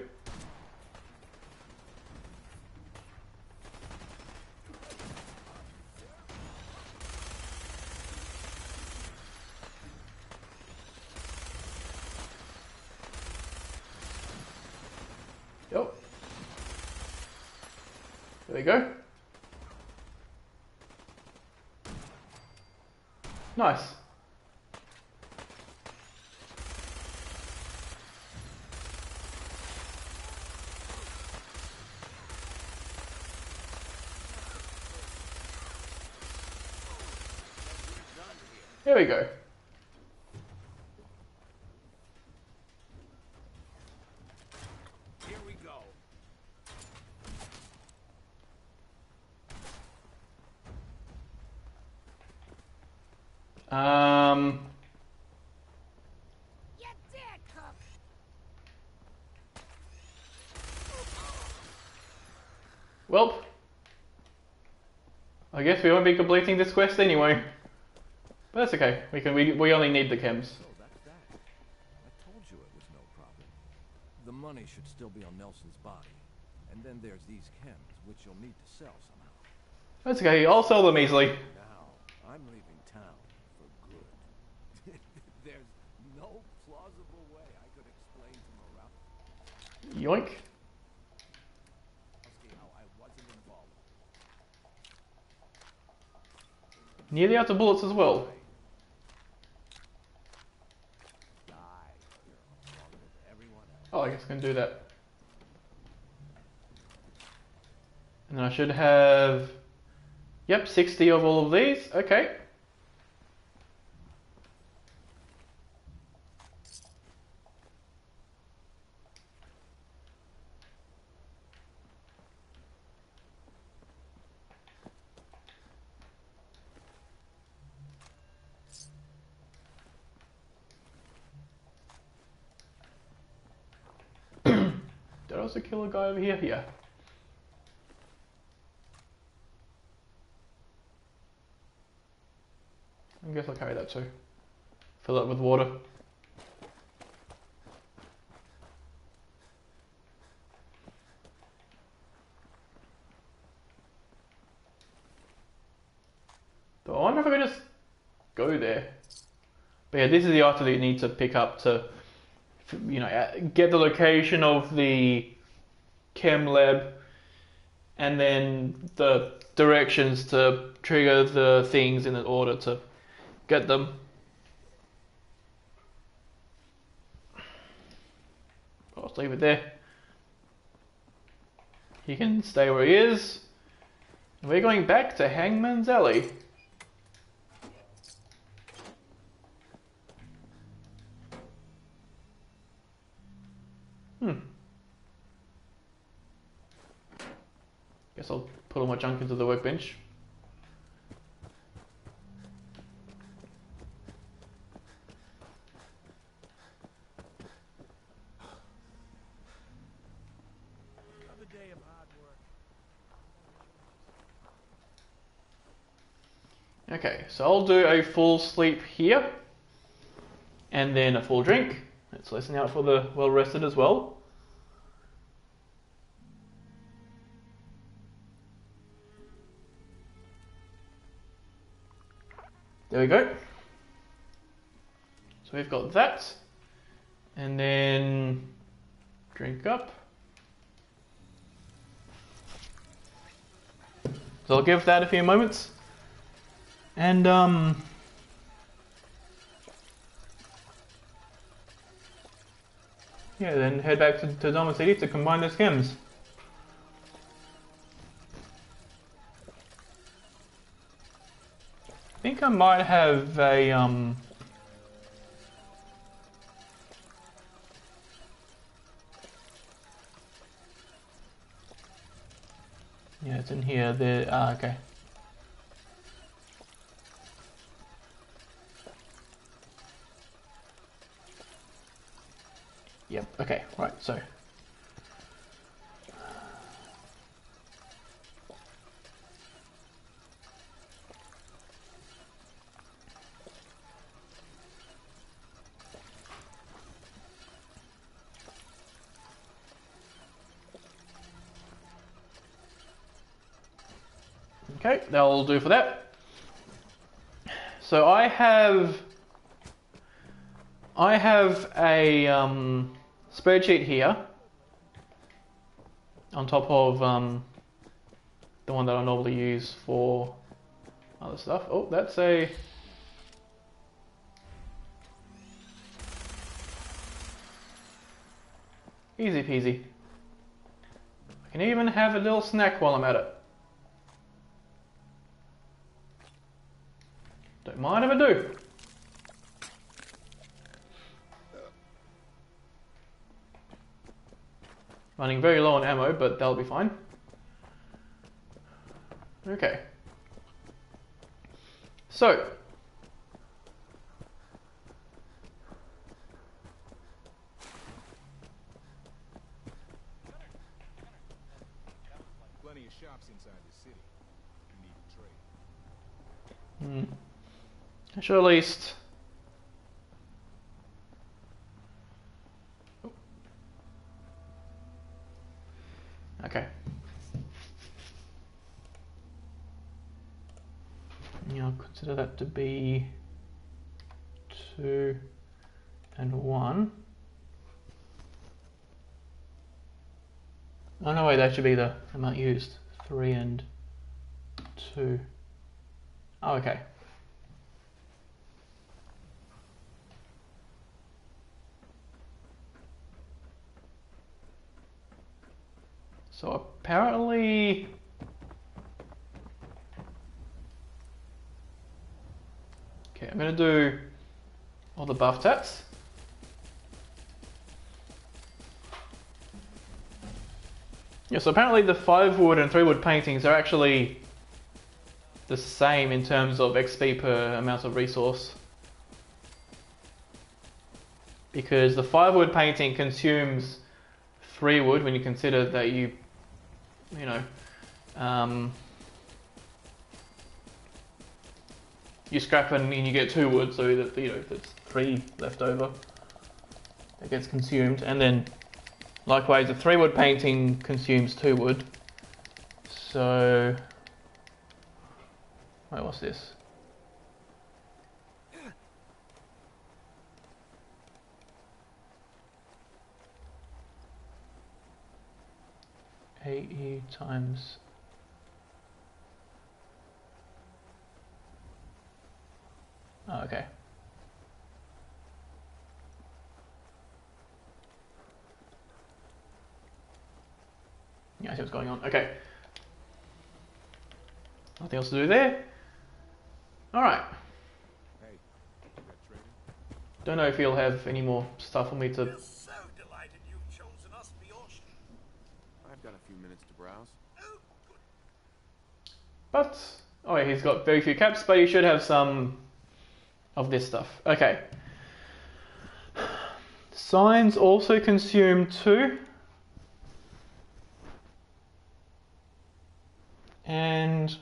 Yep. There we go. Nice. There we go. Here we go. You did, Cook. Well, I guess we won't be completing this quest anyway. But that's okay. We only need the chems. So that's that. I told you it was no problem. The money should still be on Nelson's body. And then there's these chems, which you'll need to sell somehow. That's okay. I'll sell them easily. Now, I'm leaving town for good. There's no plausible way I could explain to Morales. Yoink. I'll see how I wasn't involved. Nearly out of bullets as well. Die here along with everyone else. Oh, I guess I can do that. And then I should have... Yep, 60 of all of these. Okay. Did I also kill a guy over here? Yeah. I guess I'll carry that too. Fill it with water. So I wonder if I could just go there. But yeah, this is the item that you need to pick up to, you know, get the location of the chem lab, and then the directions to trigger the things in order to get them. I'll just leave it there. He can stay where he is. We're going back to Hangman's Alley. Guess I'll put all my junk into the workbench. Another day of hard work. Okay, so I'll do a full sleep here, and then a full drink. Let's listen out for the well rested as well. There we go. So we've got that, and then drink up. So I'll give that a few moments, and yeah, then head back to Doma City to combine the schems. I think I might have a yeah, it's in here. There. Okay. Yep, okay, right, so. Okay, that'll do for that. So I have a spreadsheet here on top of the one that I normally use for other stuff. Oh, that's a easy peasy. I can even have a little snack while I'm at it. Don't mind if I do. Running very low on ammo, but that'll be fine. Okay. So. Plenty of shops inside the city. You need to trade. I should at least. Okay. Yeah, I'll consider that to be 2 and 1. Oh no, wait, that should be the amount used. 3 and 2. Oh, okay. So apparently. Okay, I'm going to do all the buff tats. Yeah, so apparently the 5 wood and 3 wood paintings are actually the same in terms of XP per amount of resource. Because the 5 wood painting consumes 3 wood when you consider that you scrap and you get 2 wood, so that if there's 3 left over, it gets consumed. And then likewise, the 3 wood painting consumes 2 wood. So, wait, what's this? AE times. Oh, okay. Yeah, I see what's going on. Okay. Nothing else to do there. Alright. Hey, you got trading? Don't know if you'll have any more stuff for me to. We're so delighted you've chosen us for your ship. I've got a few minutes to browse. Oh, good. But, oh yeah, he's got very few caps, but he should have some of this stuff. Okay. Signs also consume 2. And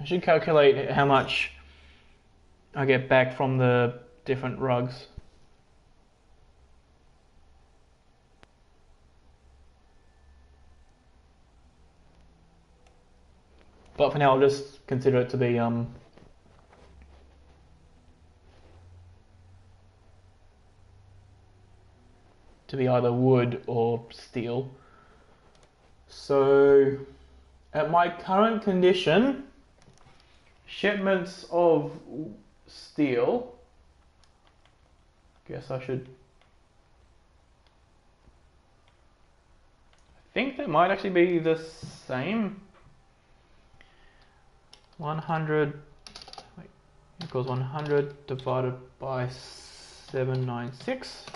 I should calculate how much I get back from the different rugs. But for now, I'll just consider it to be either wood or steel. So, at my current condition, shipments of steel. Guess I should. I think that might actually be the same. 100 equals 100 divided by 796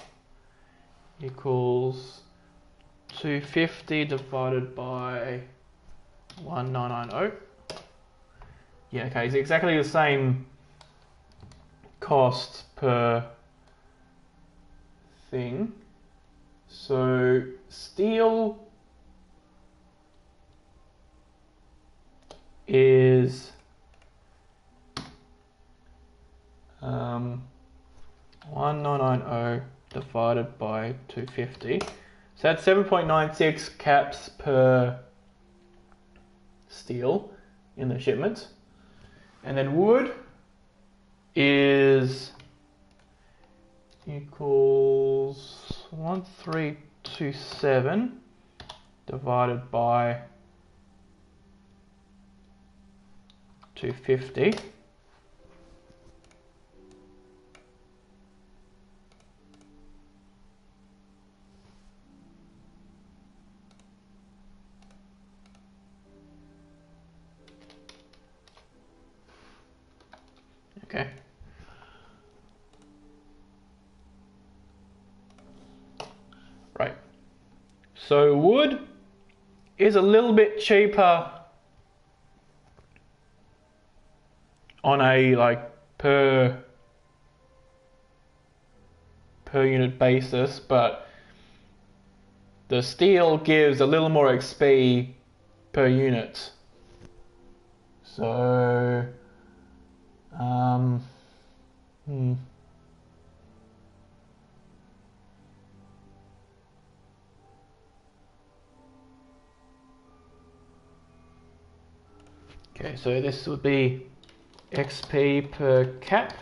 equals 250 divided by 1990. Yeah, okay, it's exactly the same cost per thing. So steel is 1990 divided by 250. So that's 7.96 caps per steel in the shipment. And then wood is equals 1327 divided by 250. Okay. Right. So wood is a little bit cheaper on a like per unit basis, but the steel gives a little more XP per unit. So okay, so this would be XP per cap,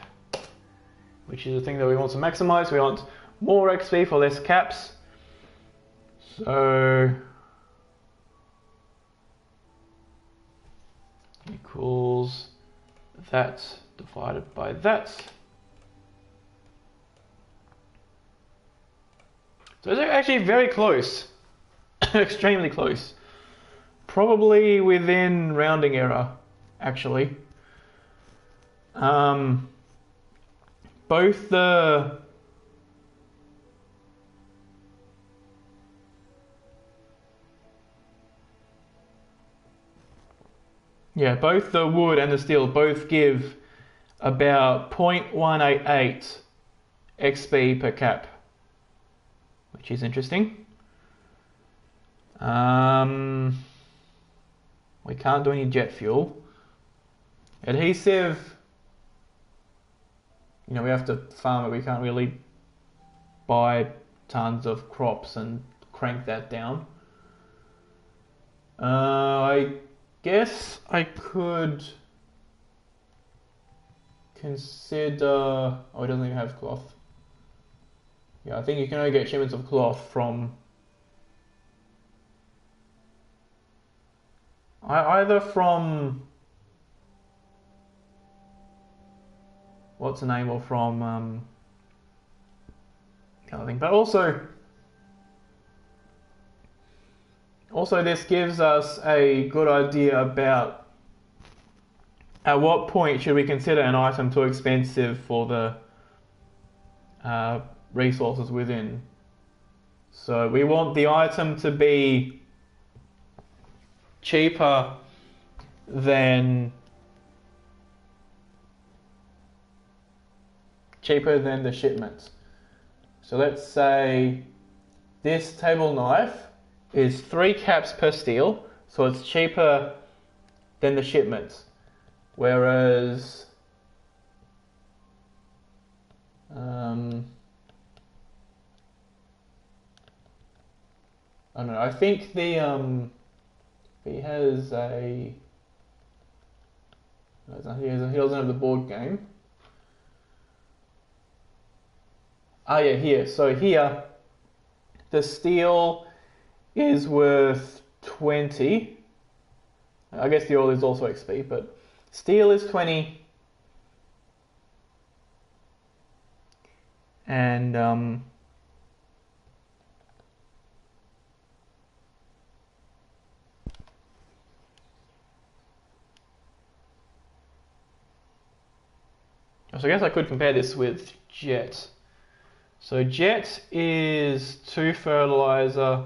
which is the thing that we want to maximize. We want more XP for less caps. So equals that divided by that. So it's actually very close, extremely close. Probably within rounding error, actually. Both the both the wood and the steel both give about 0.188 XP per cap, which is interesting. We can't do any jet fuel. Adhesive, we have to farm it. We can't really buy tons of crops and crank that down. I guess I could consider... Oh, it doesn't even have cloth. Yeah, I think you can only get shipments of cloth from... either from... what's the name, or from... kind of thing. But also this gives us a good idea about at what point should we consider an item too expensive for the resources within. So we want the item to be cheaper than the shipment. So let's say this table knife is 3 caps per steel, so it's cheaper than the shipment. Whereas I don't know, I think the he has a... he doesn't have the board game. Ah yeah, here. So here, the steel is worth 20. I guess the oil is also XP, but steel is 20. And so I guess I could compare this with jet. So jet is 2 fertilizer,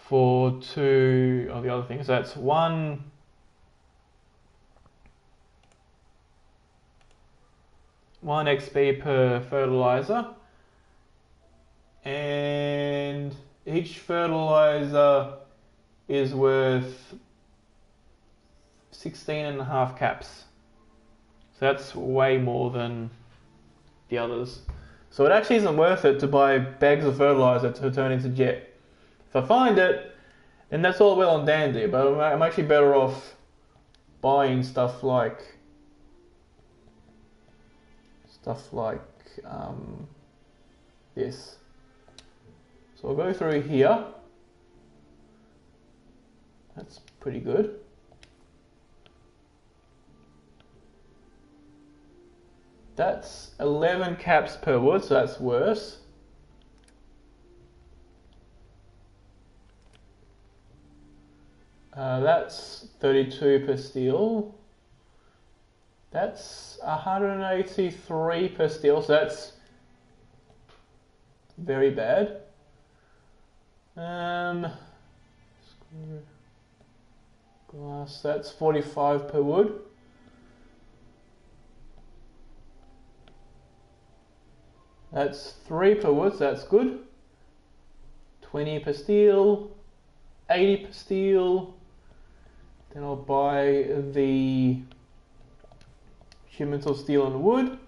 for 2 of the other things. So that's one XP per fertilizer, and each fertilizer is worth 16.5 caps. So that's way more than the others. So it actually isn't worth it to buy bags of fertilizer to turn into jet. If I find it, then that's all well and dandy, but I'm actually better off buying stuff like this. So I'll go through here. That's pretty good. That's 11 caps per wood, so that's worse. That's 32 per steel. That's 183 per steel, so that's very bad. Glass, that's 45 per wood. That's 3 per wood, so that's good. 20 per steel, 80 per steel. Then I'll buy the shipments of steel and wood.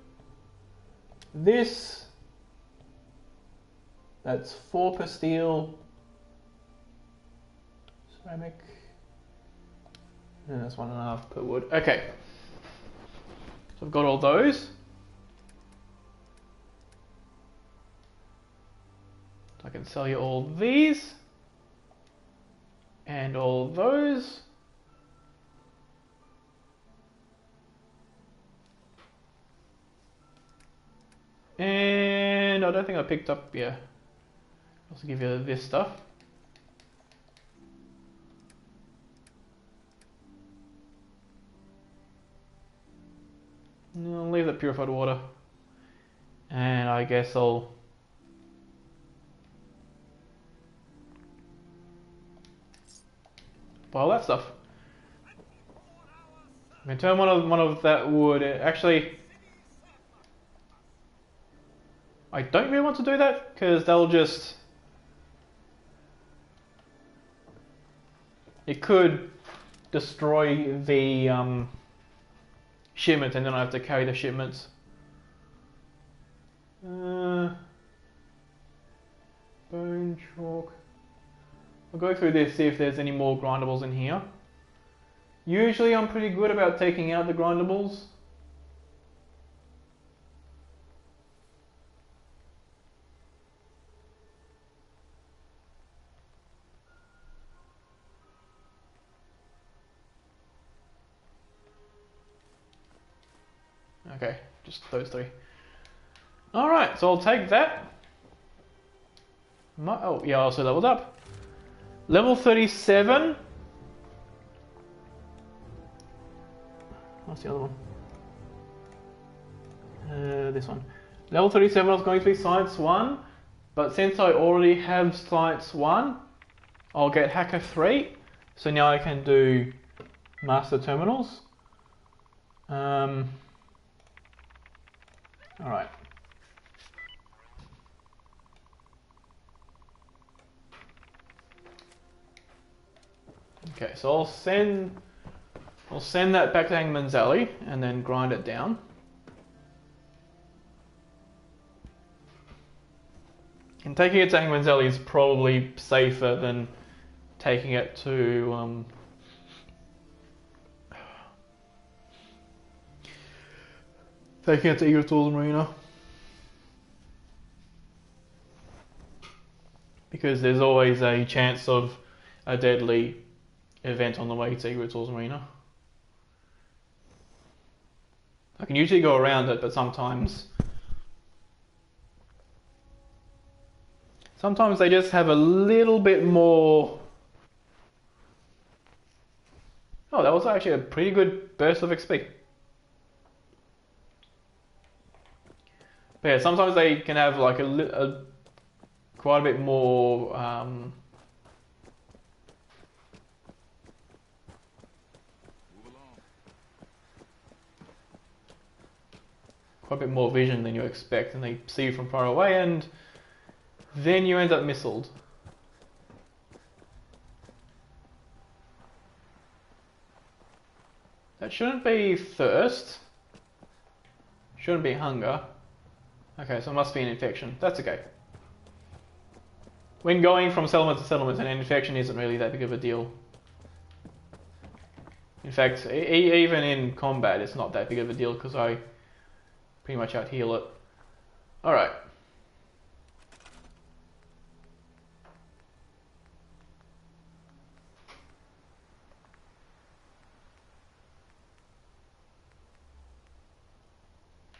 This, that's 4 per steel. Ceramic. And that's 1.5 per wood. Okay. So I've got all those. I can sell you all these and all those. And I don't think I picked up, yeah. I'll also give you this stuff. I'll leave the purified water. And I guess I'll buy all that stuff. I'm gonna turn one of that wood. Actually, I don't really want to do that because they'll just. It could destroy the shipment, and then I have to carry the shipments. Bone chalk. I'll go through this, see if there's any more grindables in here. Usually I'm pretty good about taking out the grindables. Okay, just those 3. Alright, so I'll take that. Oh, yeah, I also leveled up. Level 37. What's the other one? This one. Level 37 was going to be Science 1, but since I already have Science 1, I'll get Hacker 3. So now I can do Master Terminals. Alright. Okay, so I'll send that back to Hangman's Alley and then grind it down. And taking it to Hangman's Alley is probably safer than taking it to Eagle Tools Marina. Because there's always a chance of a deadly event on the way to Eagle Tools Marina. I can usually go around it, but sometimes they just have a little bit more. Oh, that was actually a pretty good burst of XP. But yeah, sometimes they can have like quite a bit more quite a bit more vision than you expect, and they see you from far away, and then you end up missiled. That shouldn't be thirst. Shouldn't be hunger. Okay, so it must be an infection. That's okay. When going from settlement to settlement, an infection isn't really that big of a deal. In fact, even in combat, it's not that big of a deal because I pretty much out heal it. Alright.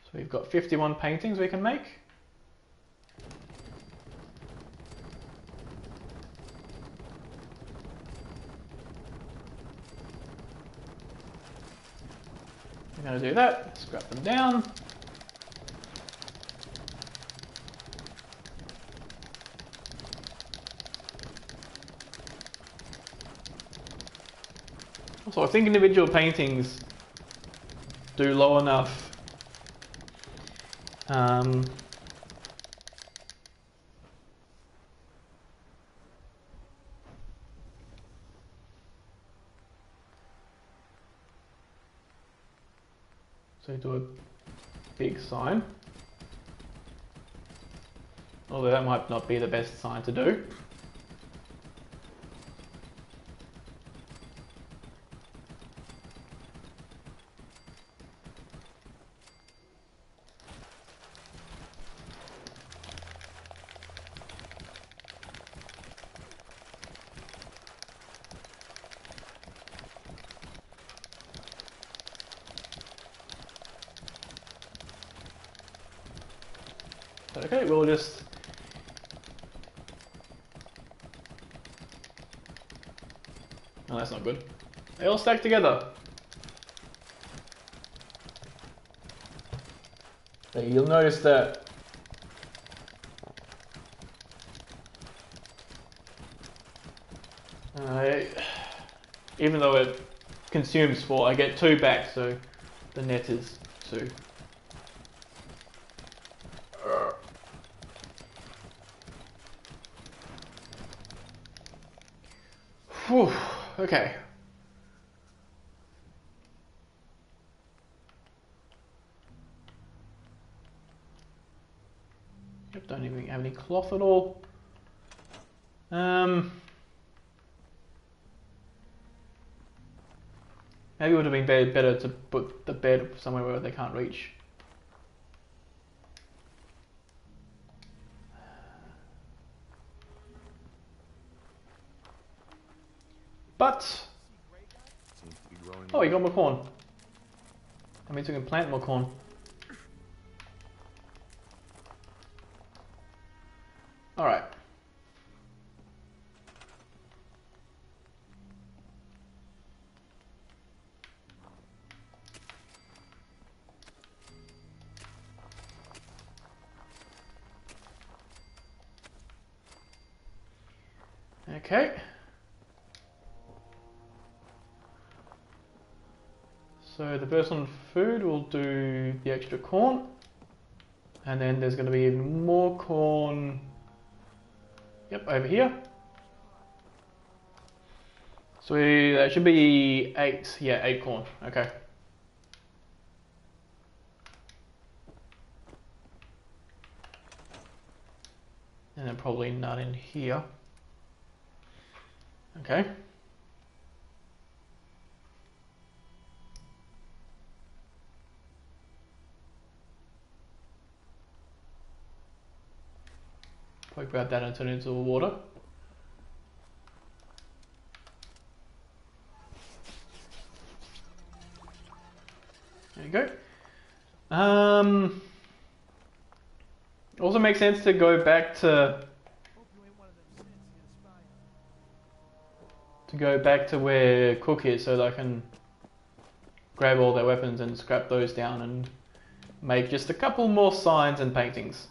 So we've got 51 paintings we can make. We're going to do that, scrap them down. Also, I think individual paintings do low enough so do a big sign, although that might not be the best sign to do. Okay, we'll just oh, that's not good. They all stack together. So you'll notice that even though it consumes 4, I get 2 back, so the net is 2. Whew, okay. Yep, don't even have any cloth at all. Maybe it would have been better to put the bed somewhere where they can't reach. But oh, you got more corn. That means we can plant more corn. Alright. Okay. So the person on food will do the extra corn. And then there's going to be even more corn. Yep, over here. So that should be 8. Yeah, 8 corn. Okay. And then probably none in here. Okay. Probably grab that and turn it into water. There you go. Also makes sense to go back to where Cook is, so that I can grab all their weapons and scrap those down and make just a couple more signs and paintings.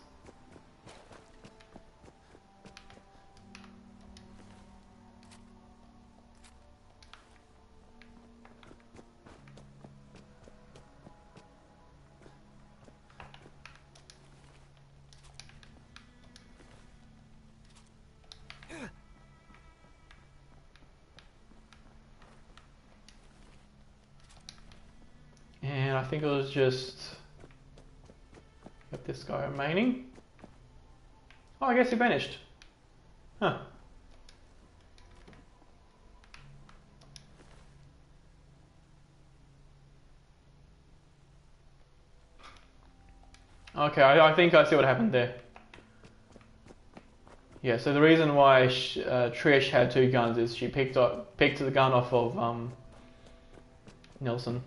think it was just got this guy remaining. Oh, I guess he vanished. Huh. Okay, I think I see what happened there. Yeah, so the reason why Trish had two guns is she picked the gun off of Nelson.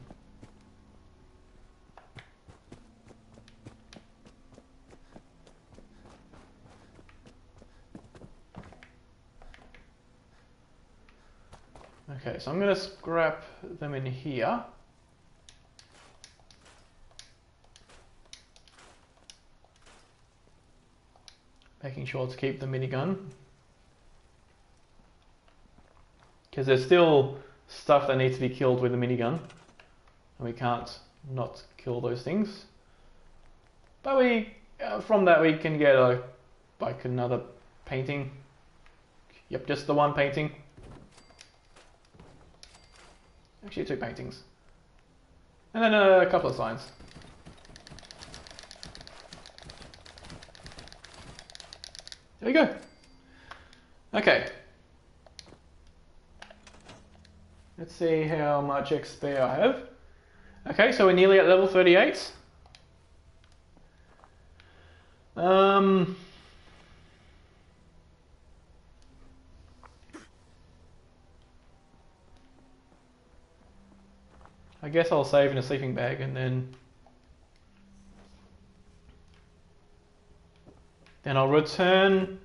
Okay, so I'm gonna scrap them in here. Making sure to keep the minigun. Because there's still stuff that needs to be killed with the minigun. And we can't not kill those things. But from that we can get like another painting. Yep, just the one painting. Actually, two paintings. And then a couple of signs. There we go. Okay. Let's see how much XP I have. Okay, so we're nearly at level 38. I guess I'll save in a sleeping bag and then I'll return.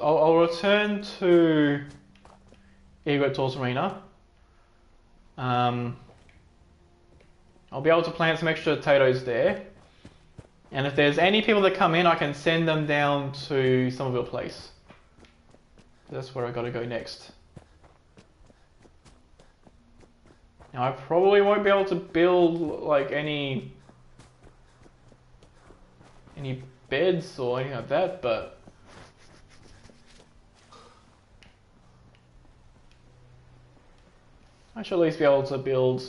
I'll return to Egret Tools Arena. I'll be able to plant some extra potatoes there, and if there's any people that come in, I can send them down to Somerville Place. That's where I got to go next. Now I probably won't be able to build like any beds or anything like that, but I should at least be able to build,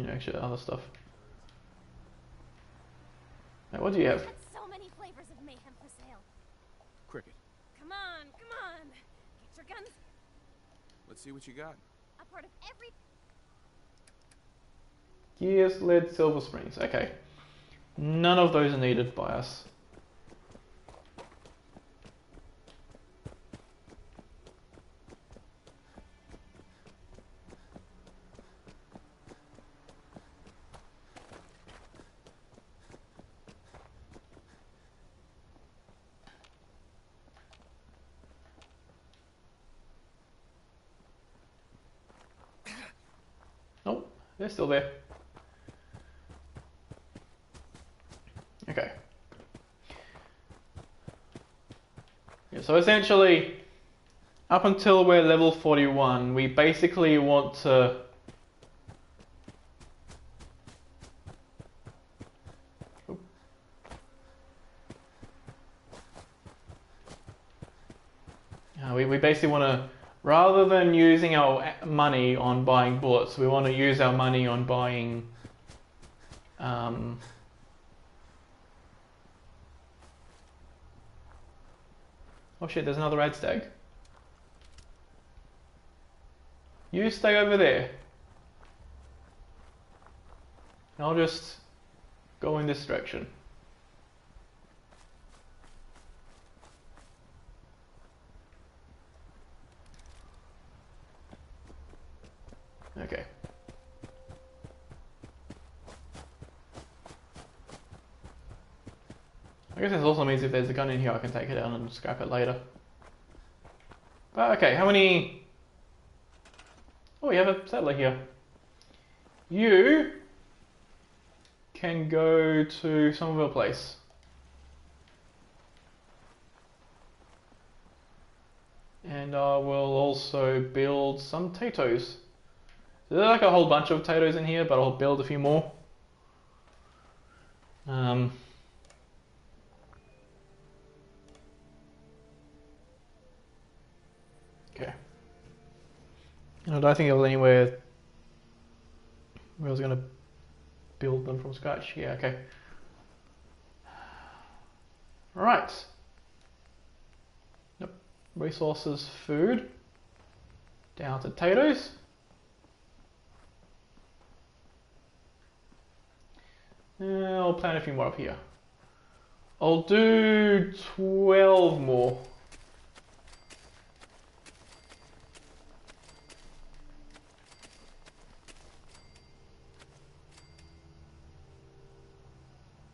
extra other stuff. Now, what do you have? Got so many flavors of mayhem for sale. Cricket. Come on, come on. Get your guns. Let's see what you got. A part of every. Gears, lead, silver springs. Okay. None of those are needed by us. Nope, they're still there. Okay. Yeah, so essentially, up until we're level 41, we basically want to we basically want to, rather than using our money on buying bullets, we want to use our money on buying oh shit, there's another red stag. You stay over there. I'll just go in this direction. Okay. I guess this also means if there's a gun in here, I can take it down and scrap it later. But okay, how many... Oh, we have a settler here. You can go to Somerville Place. And I will also build some potatoes. So there's like a whole bunch of potatoes in here, but I'll build a few more. Okay. And I don't think there was anywhere where I was going to build them from scratch. Yeah, okay. Right. Yep. Resources, food. Down to potatoes. I'll plant a few more up here. I'll do 12 more.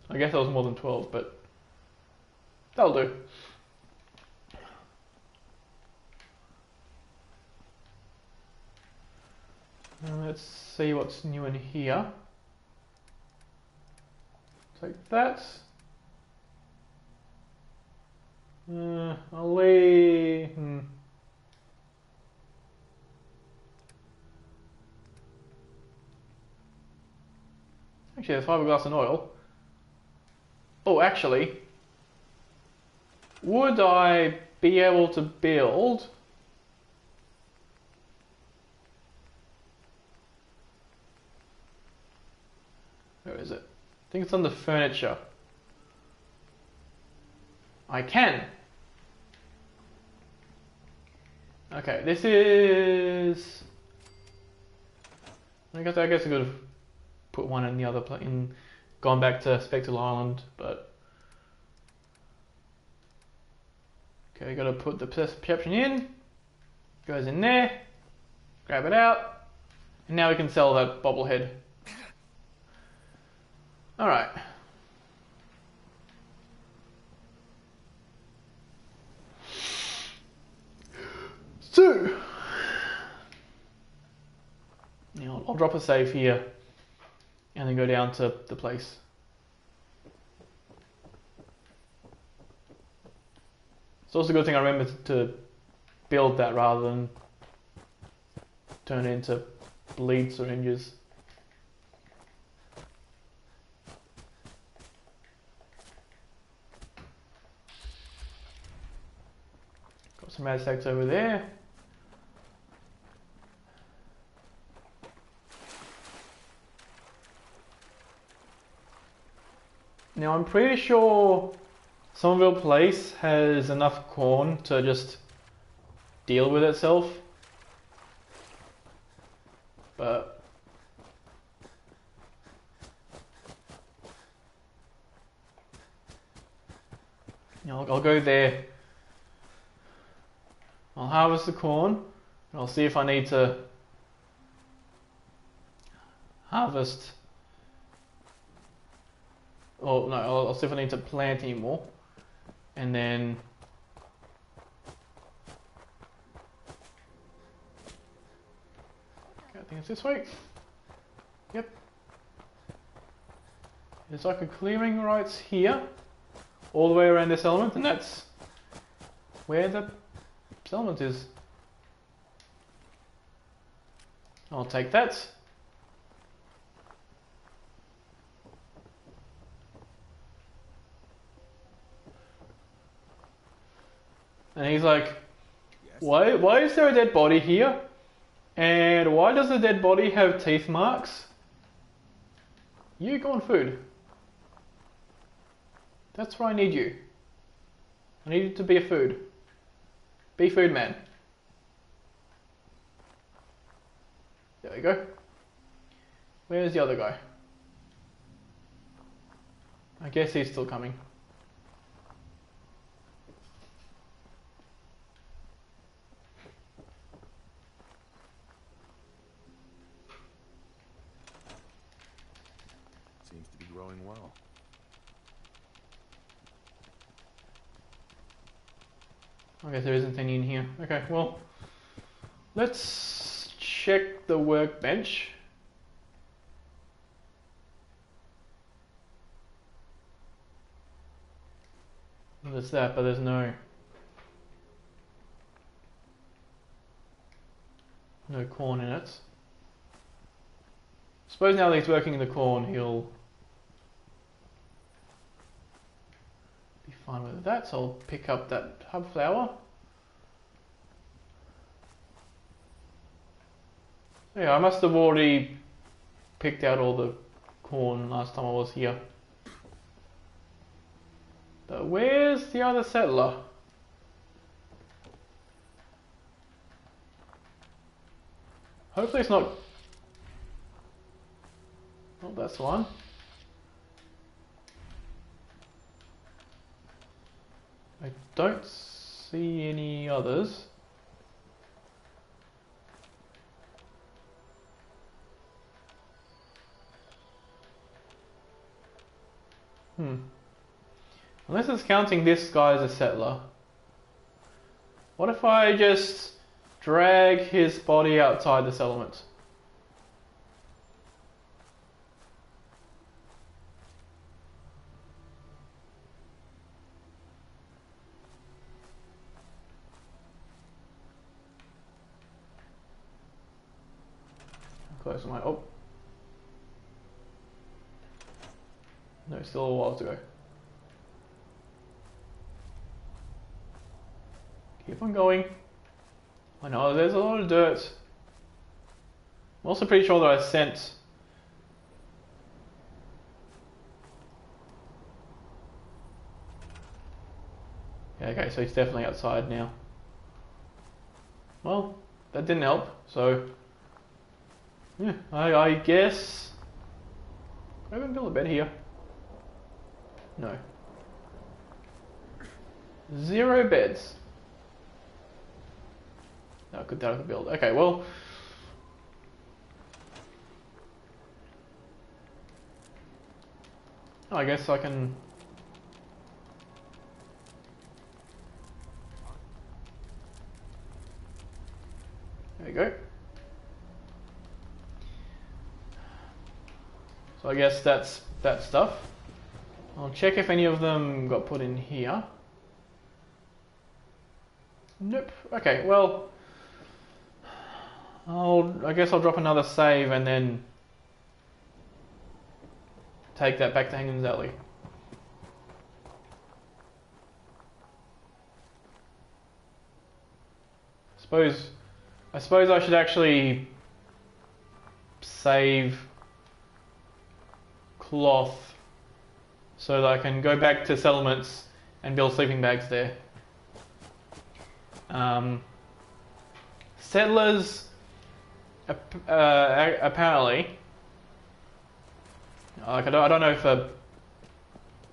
I guess that was more than 12, but that'll do. Let's see what's new in here. Take that. I'll leave. Actually, there's fiberglass and oil. Oh, actually, would I be able to build? Where is it? I think it's on the furniture. I can. Okay, this is. I guess I could have put one in the other place, gone back to Spectral Island, but okay, gotta put the perception in. Goes in there. Grab it out, and now we can sell that bobblehead. All right. So, now I'll drop a save here and then go down to the place. It's also a good thing I remember to build that rather than turn it into bleed syringes. Got some Aztecs over there. Now I'm pretty sure Somerville Place has enough corn to just deal with itself, but you know, I'll go there. I'll harvest the corn, and I'll see if I need to harvest. Oh no, I'll see if I need to plant any more, and then okay, I think it's this way. Yep. There's like a clearing right here, all the way around this element, and that's where the settlement is. I'll take that. And he's like, why is there a dead body here? And why does the dead body have teeth marks? You go on food. That's where I need you. I need you to be a food. Be food man. There we go. Where's the other guy? I guess he's still coming. Seems to be growing well. I guess there isn't any in here. Okay, well, let's check the workbench. There's that, but there's no corn in it. Suppose now that he's working in the corn, he'll be fine with that. So I'll pick up that hub flower. Yeah, I must have already picked out all the corn last time I was here. But where's the other settler? Hopefully it's not... Oh, that's the one. I don't see any others. Unless it's counting this guy as a settler. What if I just drag his body outside the settlement? How close am I? Oh. No, still a while to go. Keep on going. I know there's a lot of dirt. I'm also pretty sure that I sent... Yeah, okay, so he's definitely outside now. Well, that didn't help, so... Yeah, I guess... Can I even build a bed here? No. 0 beds. That I could build. Okay, well... I guess I can... There we go. So I guess that's that stuff. I'll check if any of them got put in here. Nope. Okay, well... I guess I'll drop another save and then take that back to Hangman's Alley. I suppose I should actually save cloth so that I can go back to settlements and build sleeping bags there. Settlers apparently, like I don't know if an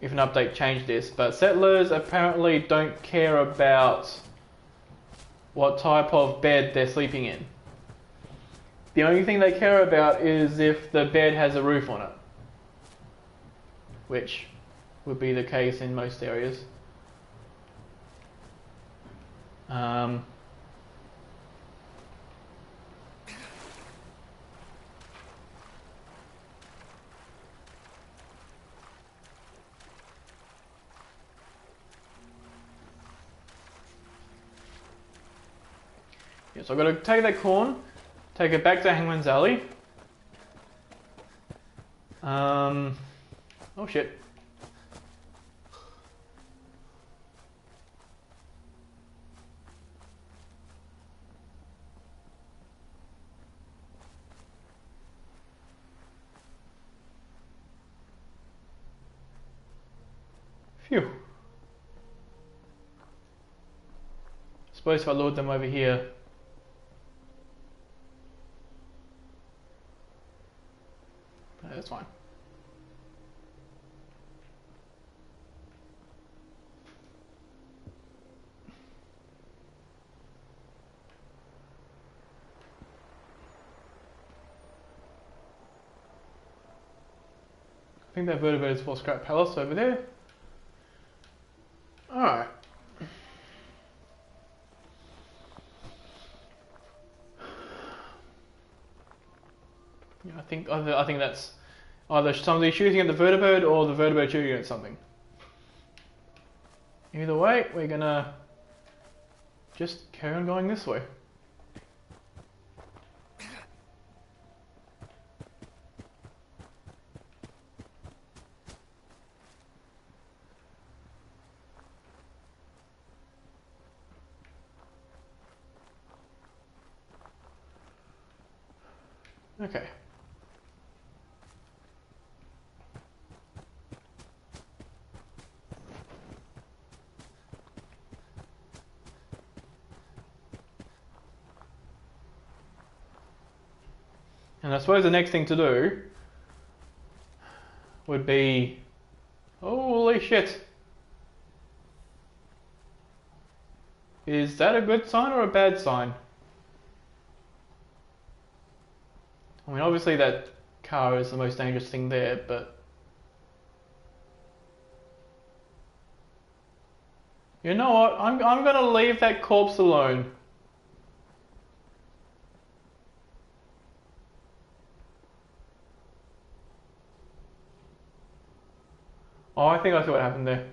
update changed this, but settlers apparently don't care about what type of bed they're sleeping in. The only thing they care about is if the bed has a roof on it, which would be the case in most areas. So I've got to take that corn, take it back to Hangman's Alley. Oh shit. Phew. Suppose if I load them over here. That's fine. I think that vertebrate is for scrap palace over there. Alright. Yeah, I think that's either somebody shooting at the vertebrate or the vertebrate shooting at something. Either way, we're gonna just carry on going this way. Okay. And I suppose the next thing to do would be... Holy shit! Is that a good sign or a bad sign? I mean, obviously that car is the most dangerous thing there, but... You know what? I'm gonna leave that corpse alone. Oh, I think I see what happened there.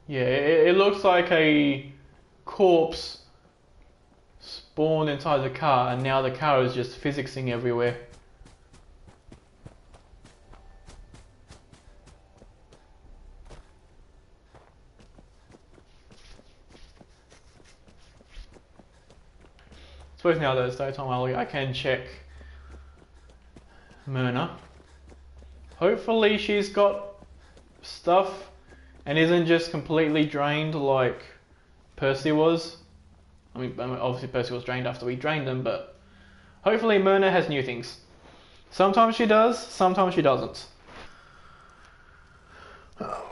Yeah, it looks like a corpse spawned inside the car, and now the car is just physicsing everywhere. I suppose now that it's daytime, I can check Myrna. Hopefully she's got stuff and isn't just completely drained like Percy was. I mean, obviously Percy was drained after we drained him, but hopefully Myrna has new things. Sometimes she does, sometimes she doesn't. But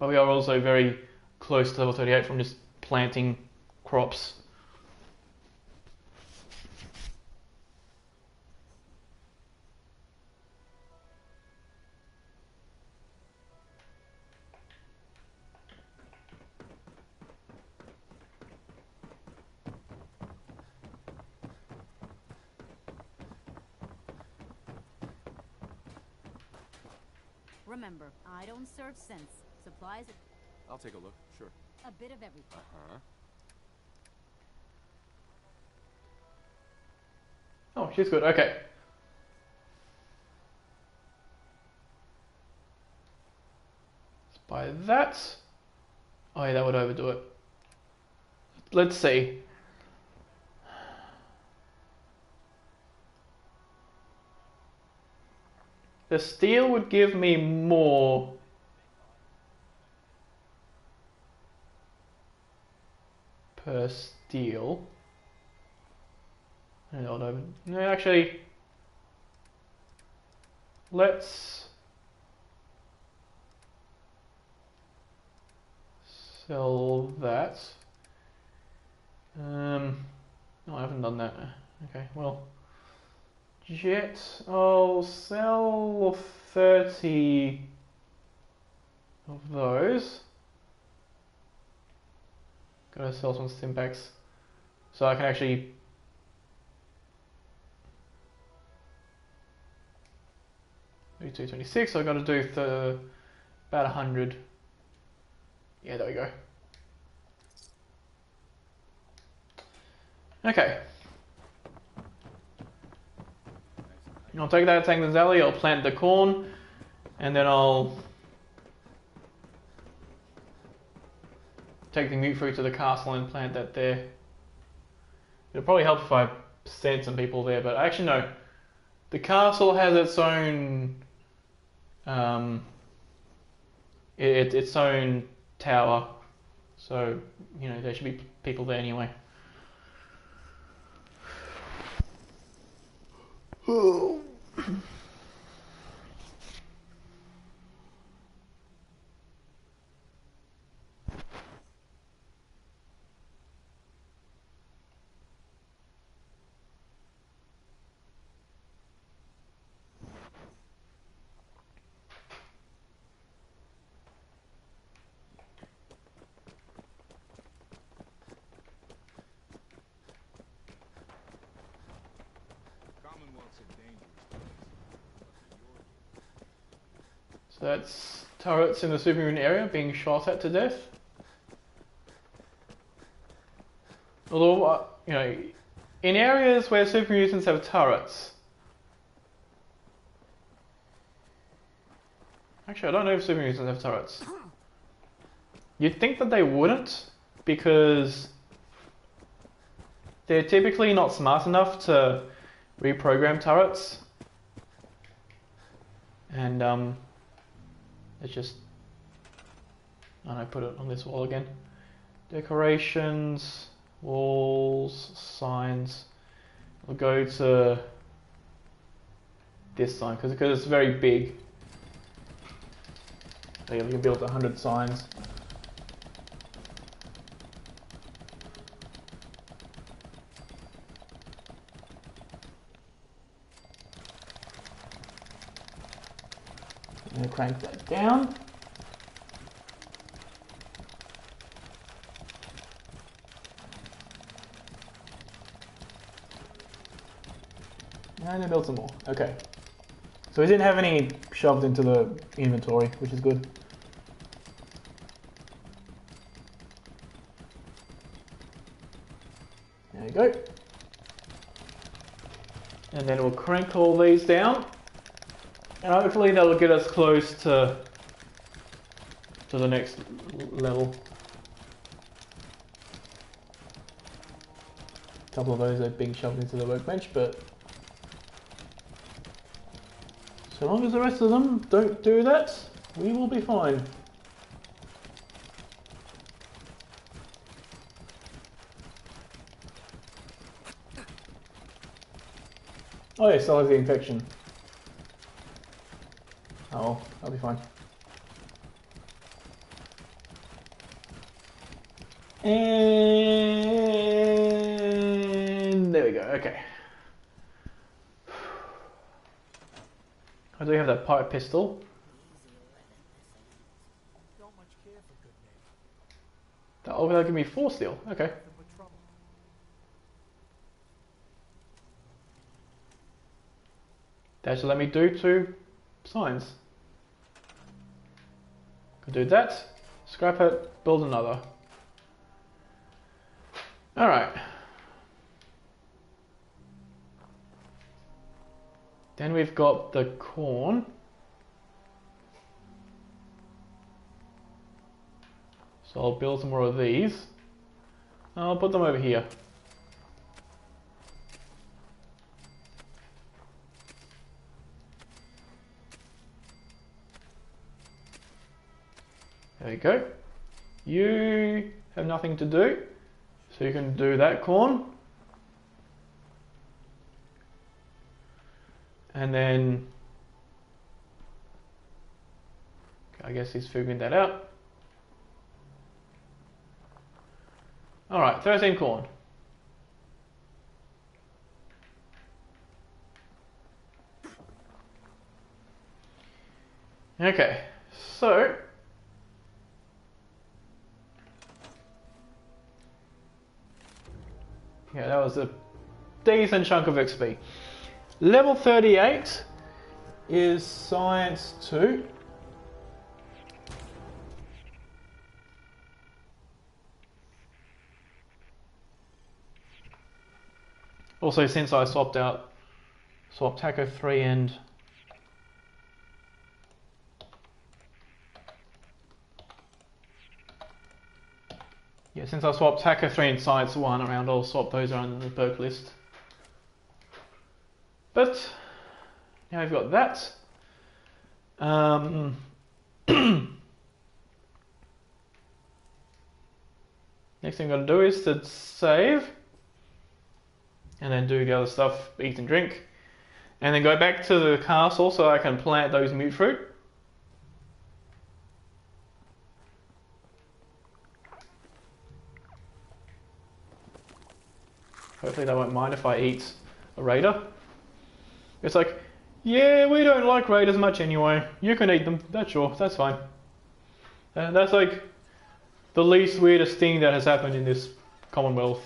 we are also very close to level 38 from just planting crops. Remember, I don't search sense. Supplies, I'll take a look, sure. a bit of everything. Uh-huh. Oh, she's good, okay. Let's buy that. Oh yeah, that would overdo it. Let's see. The steel would give me more. Per steel. No, actually, let's sell that. No, I haven't done that. Okay, well, jet. I'll sell 30 of those. Gotta sell some Stimpaks so I can actually 226, so I gotta do about 100. Yeah, there we go. Okay. I'll take that Tank Zally, I'll plant the corn, and then I'll take the mute fruit to the castle and plant that there. It'll probably help if I send some people there, but actually no. The castle has its own its own tower, so you know there should be people there anyway. Commonwealth's a dangerous place. But for your So that's turrets in the supermoon area being shot at to death. Although, you know, in areas where super mutants have turrets, Actually, I don't know if supermutants have turrets. You'd think that they wouldn't, because they're typically not smart enough to reprogram turrets. And it's just, I don't know, put it on this wall again. Decorations, walls, signs. We'll go to this sign because it's very big. So yeah, we can build 100 signs. I'm going to crank that down. And then build some more. Okay. So we didn't have any shoved into the inventory, which is good. There you go. And then we'll crank all these down. And hopefully that'll get us close to the next level. A couple of those are being shoved into the workbench, but so long as the rest of them don't do that, we will be fine. Oh yeah, still has the infection. Oh, I'll be fine. And there we go, okay. I do have that pipe pistol. Don't much care for good name. That'll give me 4 steel, okay. Nothing but trouble. That should let me do 2 signs. Could do that, scrap it, build another. Alright. Then we've got the corn. So I'll build some more of these. I'll put them over here. There you go. You have nothing to do, so you can do that corn. And then, I guess he's figuring that out. Alright, 13 corn. Okay, so yeah, that was a decent chunk of XP. Level 38 is Science 2. Also, since I swapped Taco 3 and yeah, since I swapped Taco 3 and Science 1 around, I'll swap those around in the perk list. But now we've got that. Next thing I'm going to do is to save. And then do the other stuff, eat and drink. And then go back to the castle so I can plant those mute fruit. Hopefully they won't mind if I eat a raider. It's like, yeah, we don't like raiders much anyway. You can eat them, that's sure, that's fine. And that's like the least weirdest thing that has happened in this Commonwealth.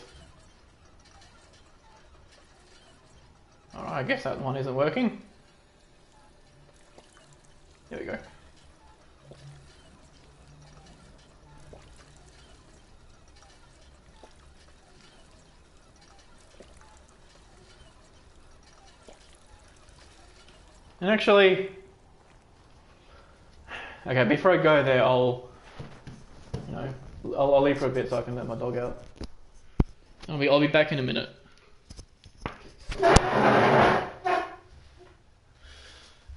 Alright, I guess that one isn't working. There we go. And actually, Okay, before I go there, you know, I'll leave for a bit so I can let my dog out. I'll be back in a minute.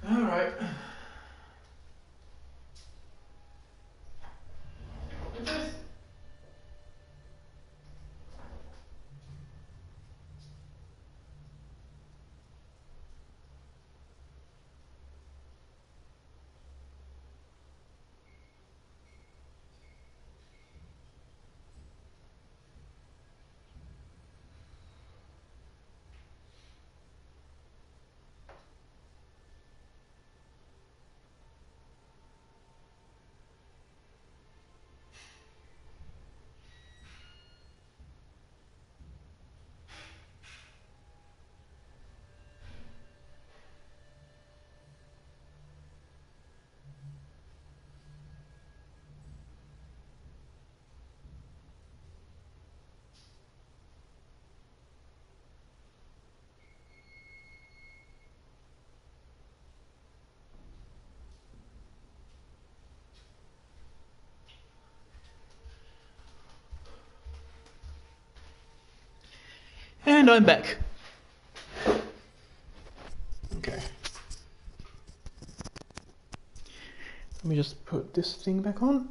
Alright. And I'm back. Okay. Let me just put this thing back on.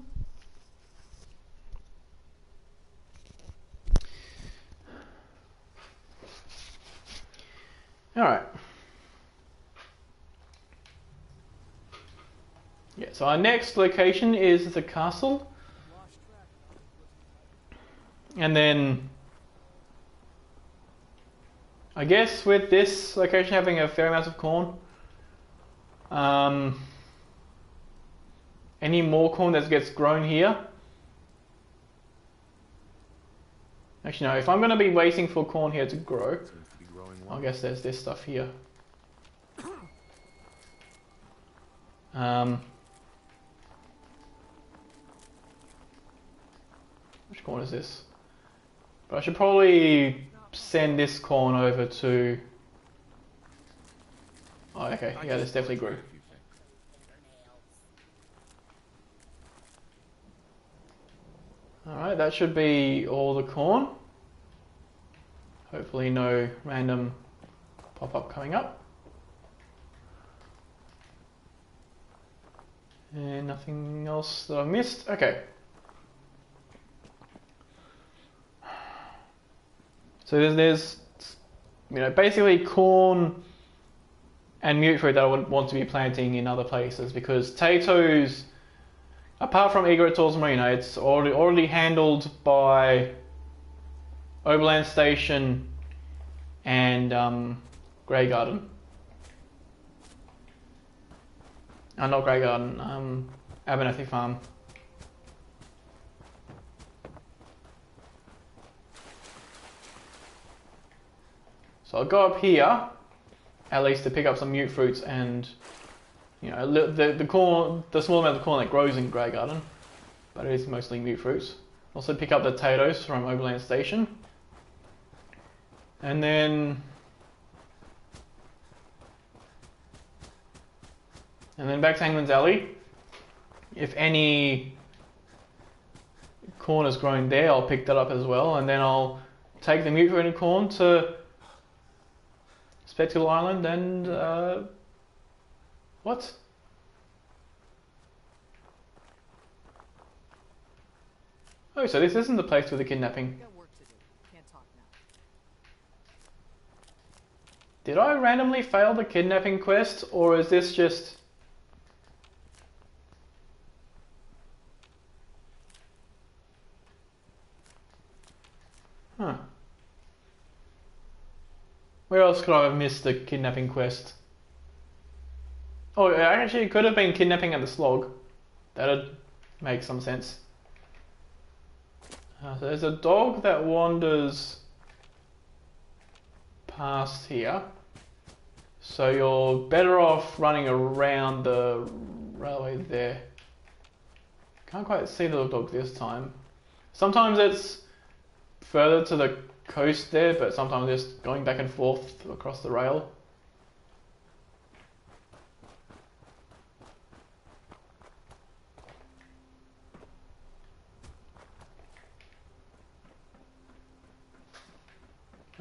Alright. Yeah, so our next location is the castle. And then I guess with this location having a fair amount of corn, any more corn that gets grown here. Actually no, if I'm going to be waiting for corn here to grow, I guess there's this stuff here. Which corn is this? But I should probably send this corn over to... Oh, okay. Yeah, this definitely grew. Alright, that should be all the corn. Hopefully no random pop-up coming up. And nothing else that I've missed. Okay. So there's you know, basically corn and mute fruit that I would want to be planting in other places, because potatoes, apart from Egorator's Marina, it's already handled by Overland Station and Grey Garden. Not Grey Garden, Abernathy Farm. So I'll go up here, at least to pick up some mute fruits and, you know, the corn, the small amount of corn that grows in Grey Garden, but it is mostly mute fruits. Also pick up the potatoes from Overland Station, and then back to Hangman's Alley. If any corn is grown there, I'll pick that up as well, and then I'll take the mute fruit and corn to Spectacle Island and what? Oh, so this isn't the place for the kidnapping. Got work to do. Can't talk now. Did I randomly fail the kidnapping quest, or is this just... Huh. Where else could I have missed the kidnapping quest? Oh, actually it could have been kidnapping at the slog. That'd make some sense. So there's a dog that wanders past here. So you're better off running around the railway there. Can't quite see the little dog this time. Sometimes it's further to the coast there, but sometimes just going back and forth across the rail.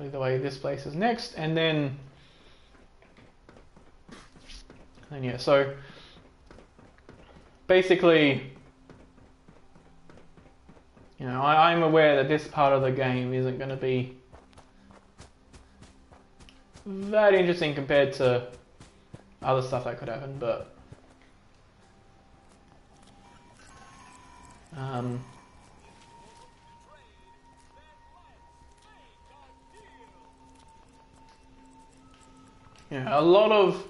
show you the way this place is next, and then yeah, so basically, you know, I'm aware that this part of the game isn't going to be that interesting compared to other stuff that could happen, but yeah, a lot of,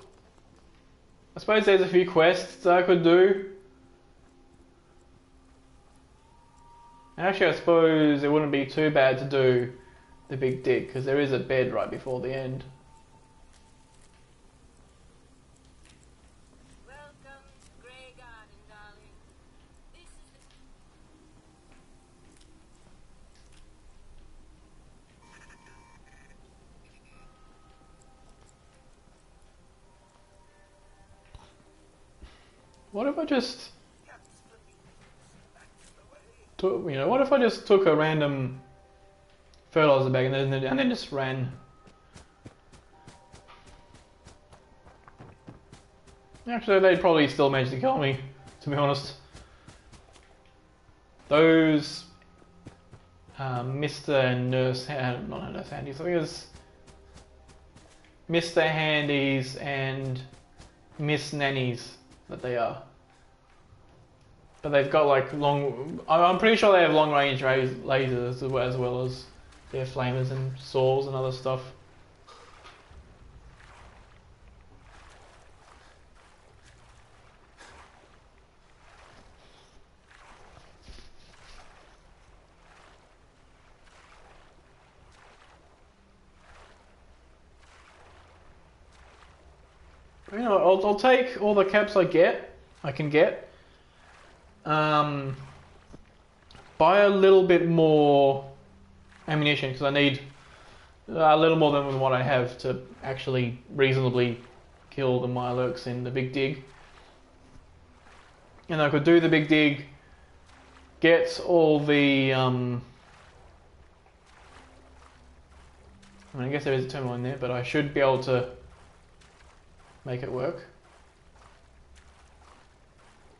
I suppose there's a few quests that I could do. And actually, I suppose it wouldn't be too bad to do the big dig, because there is a bed right before the end. Welcome to Grey Garden, darling. This is the... What if I just took, you know, what if I just took a random fertilizer bag and then just ran? Actually, they'd probably still manage to kill me, to be honest. Those Mr. and Nurse, not Nurse Handies, I think it's Mr. Handies and Miss Nannies that they are. But they've got like long, I'm pretty sure they have long range lasers as well as their flamers and saws and other stuff. You know, I'll take all the caps I can get. Buy a little bit more ammunition because I need a little more than what I have to actually reasonably kill the Mirelurks in the big dig. And I could do the big dig, get all the I mean, I guess there is a terminal in there, but I should be able to make it work.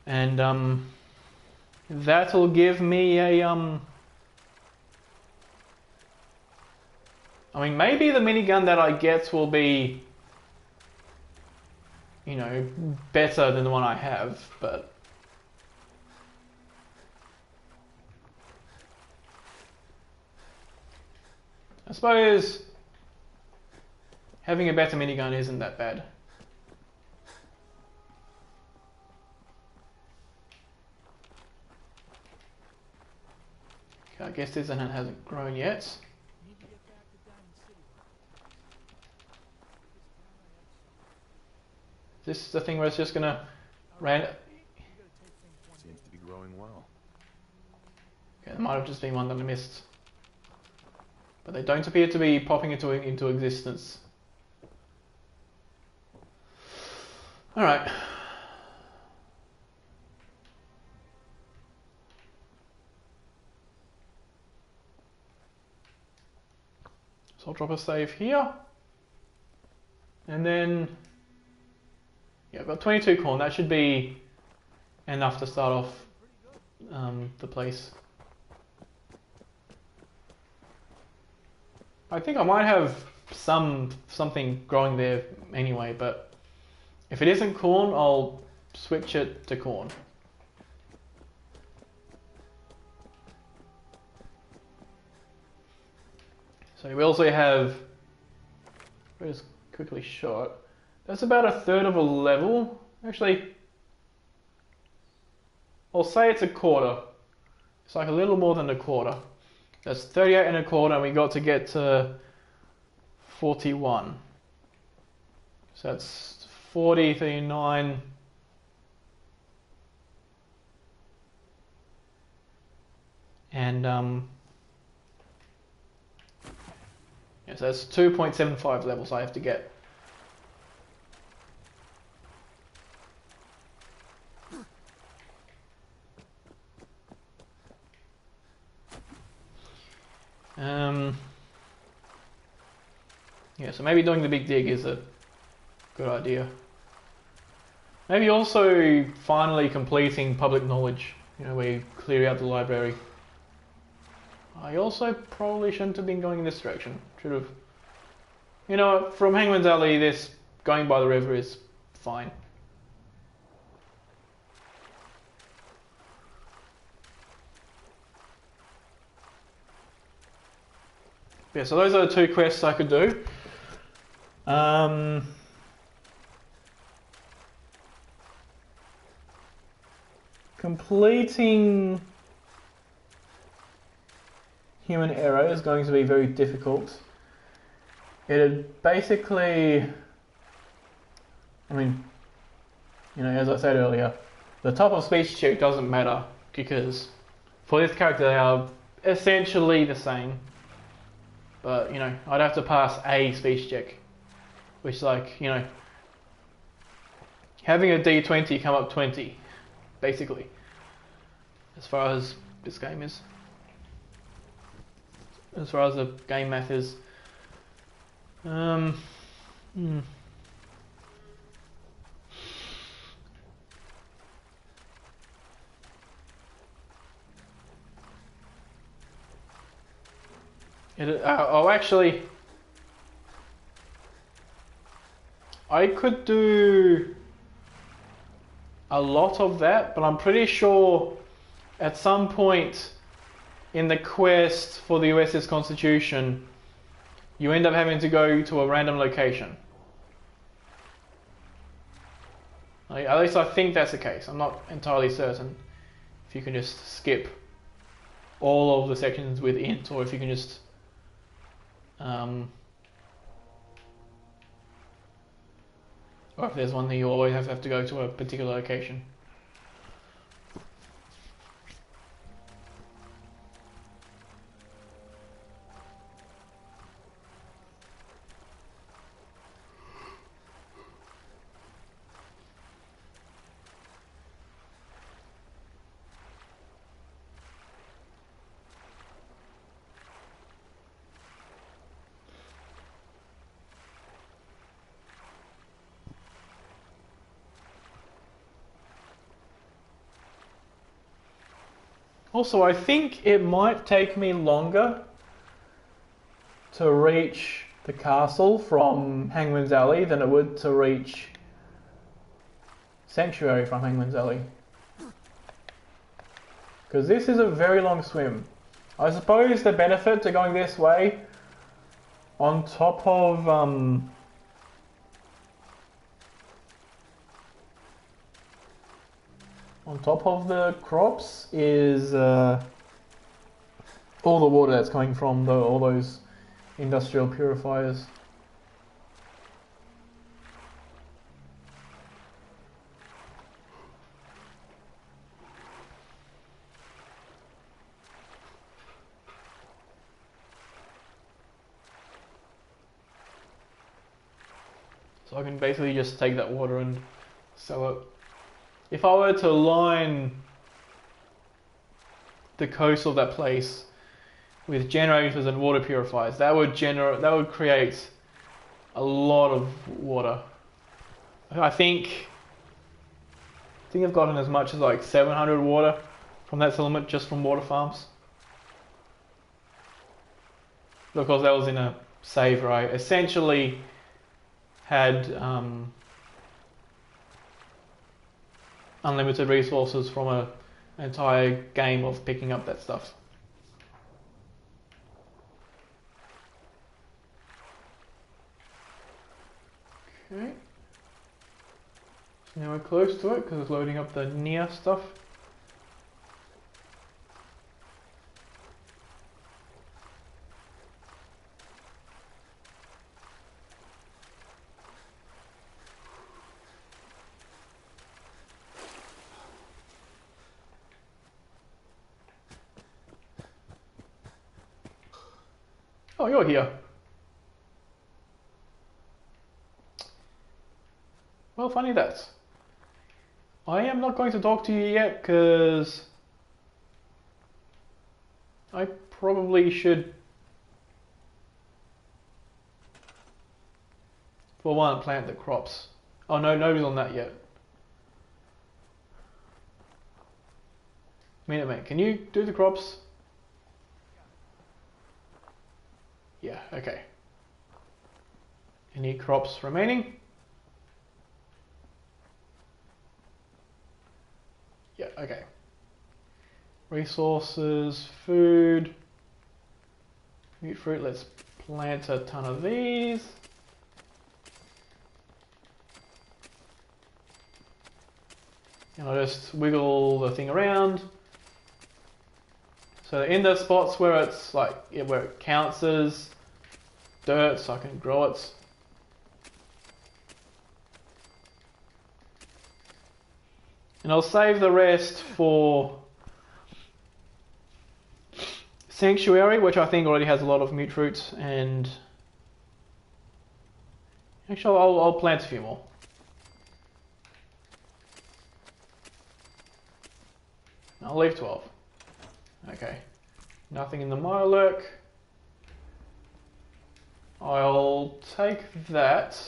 And that'll give me a I mean, maybe the minigun that I get will be, you know, better than the one I have, but I suppose having a better minigun isn't that bad. Okay, I guess this one hasn't grown yet. This is the thing where it's just gonna Seems to be growing well. Okay, there might have just been one that I missed. But they don't appear to be popping into existence. Alright. So I'll drop a save here. And then, yeah, I've got 22 corn. That should be enough to start off the place. I think I might have something growing there anyway, but if it isn't corn, I'll switch it to corn. So we also have, just quickly shot, that's about a third of a level. Actually, I'll say it's a quarter. It's like a little more than a quarter. That's 38 and a quarter, and we got to get to 41. So that's 40, 39. And yeah, so that's 2.75 levels I have to get. Yeah, so maybe doing the big dig is a good idea. Maybe also finally completing public knowledge, you know, where you clear out the library. I also probably shouldn't have been going in this direction. Should have. You know, from Hangman's Alley, this going by the river is fine. Yeah, so those are the 2 quests I could do. Completing Human Error is going to be very difficult. It'd basically, I mean, you know, as I said earlier, the type of speech check doesn't matter because for this character they are essentially the same. But, you know, I'd have to pass a speech check, which is like, you know, having a D20 come up 20, basically, as far as this game is. As far as the game math is. Actually, I could do a lot of that, but I'm pretty sure at some point in the quest for the USS Constitution, you end up having to go to a random location. At least I think that's the case. I'm not entirely certain if you can just skip all of the sections with int, or if you can just or if there's one that you always have to go to a particular location. Also, I think it might take me longer to reach the castle from Hangman's Alley than it would to reach Sanctuary from Hangman's Alley. Because this is a very long swim. I suppose the benefit to going this way, on top of the crops, is all the water that's coming from all those industrial purifiers. So I can basically just take that water and sell it. If I were to line the coast of that place with generators and water purifiers, that would create a lot of water. I think I've gotten as much as like 700 water from that settlement just from water farms. Because that was in a save where I essentially had unlimited resources from an entire game of picking up that stuff. Okay. So now we're close to it because it's loading up the near stuff. Oh, you're here. Well, funny that. I am not going to talk to you yet because I probably should For one, plant the crops. Oh no, nobody's on that yet. Minuteman, can you do the crops? Yeah, okay. Any crops remaining? Yeah, okay. Resources, food, mute fruit, let's plant a ton of these. And I'll just wiggle the thing around. So in the spots where it's like, yeah, where it counts as dirt, so I can grow it. And I'll save the rest for Sanctuary, which I think already has a lot of mute fruits, and actually I'll plant a few more. I'll leave 12. Okay. Nothing in the Mirelurk. I'll take that.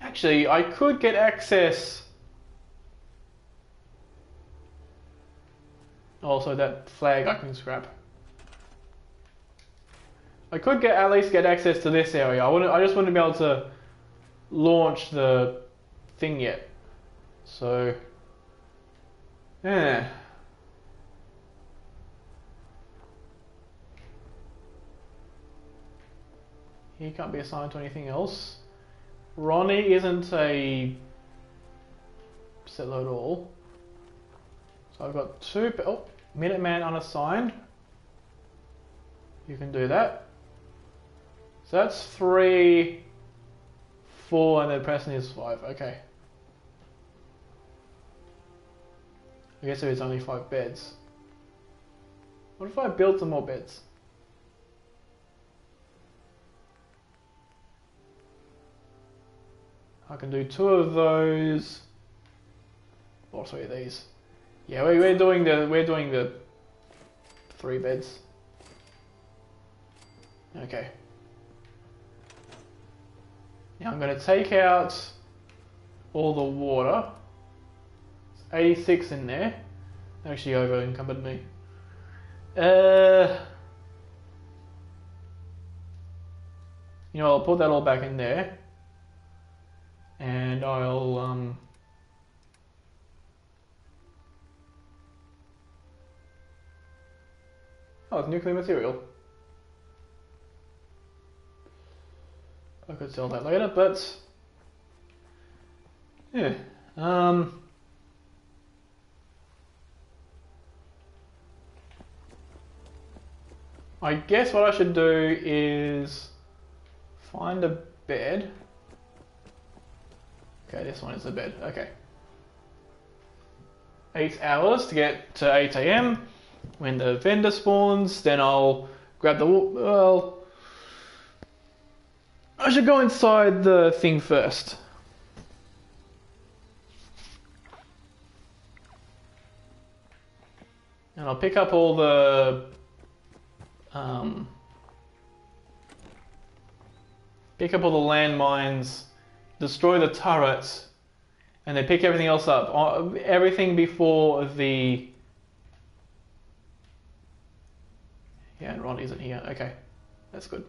Actually, I could get access. Also, that flag I can scrap. I could at least get access to this area. I just wouldn't be able to launch the thing yet. So, yeah. He can't be assigned to anything else. Ronnie isn't a settler at all. So I've got two. Oh, Minuteman unassigned. You can do that. So that's 3, 4, and then Preston is 5. Okay. I guess there's only 5 beds. What if I built some more beds? I can do 2 of those. Or 3 of these. Yeah, we're doing the 3 beds. Okay. Now I'm going to take out all the water. It's 86 in there. Actually over encumbered me. You know, I'll put that all back in there. And I'll oh, it's nuclear material. I could sell that later, but yeah. I guess what I should do is find a bed. Okay, this one is the bed. Okay. 8 hours to get to 8 AM. When the vendor spawns, then I'll grab the... well... I should go inside the thing first. And I'll pick up all the... pick up all the landmines, destroy the turrets, and then pick everything else up. Everything before the... yeah, and Ron isn't here. Okay, that's good.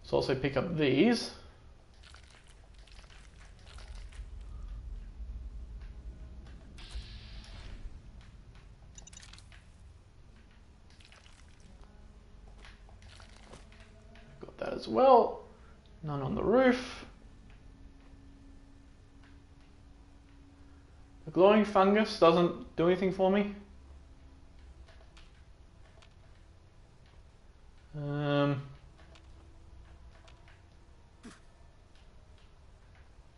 Let's also pick up these. Got that as well. None on the roof. The glowing fungus doesn't do anything for me.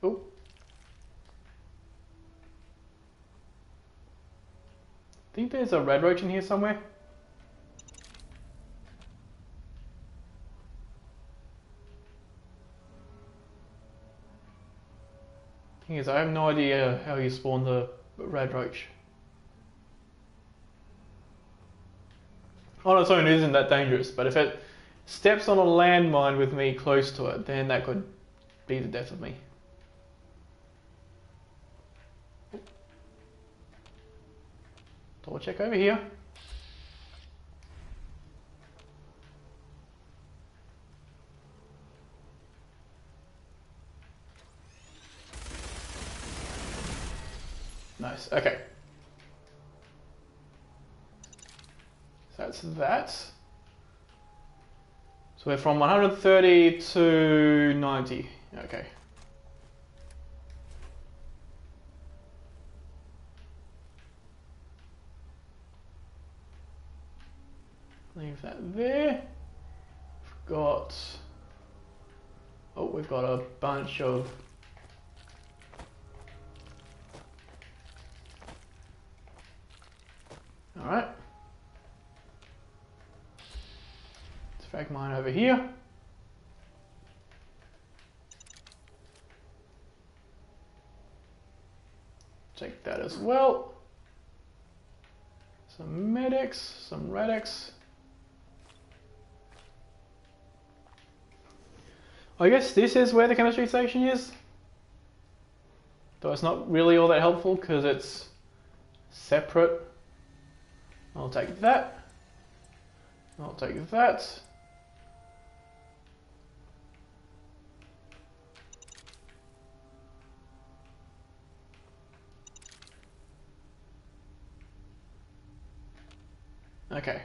Oh. I think there's a red roach in here somewhere. Thing is, I have no idea how you spawn the red roach. On its own, it isn't that dangerous, but if it steps on a landmine with me close to it, then that could be the death of me. Double check over here. Nice, okay. So that's that. So we're from 130 to 90. Okay. Leave that there. We've got a bunch of alright. Let's frag mine over here. Take that as well. Some medics, some radics. I guess this is where the chemistry station is. Though it's not really all that helpful because it's separate. I'll take that. I'll take that. Okay.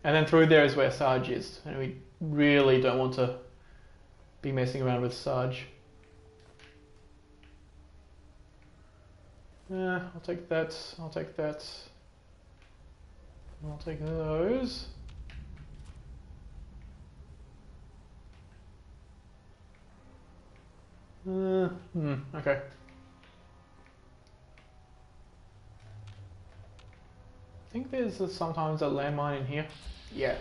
And then through there is where Sarge is. And we really don't want to be messing around with Sarge. I'll take that. I'll take that. I'll take those. Okay. I think there's sometimes a landmine in here. Yeah.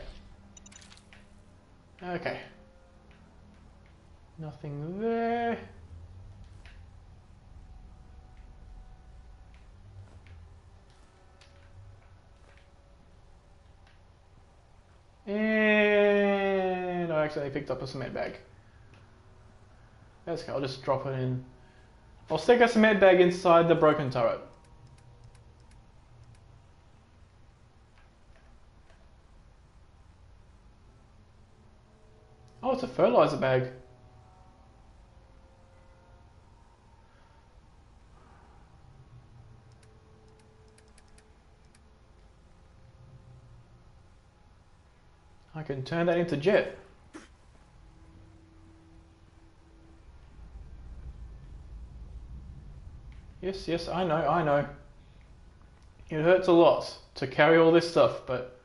Okay. Nothing there. And I accidentally picked up a cement bag. That's okay, I'll just drop it in. I'll stick a cement bag inside the broken turret. Oh, it's a fertilizer bag. I can turn that into jet. Yes, I know. It hurts a lot to carry all this stuff, but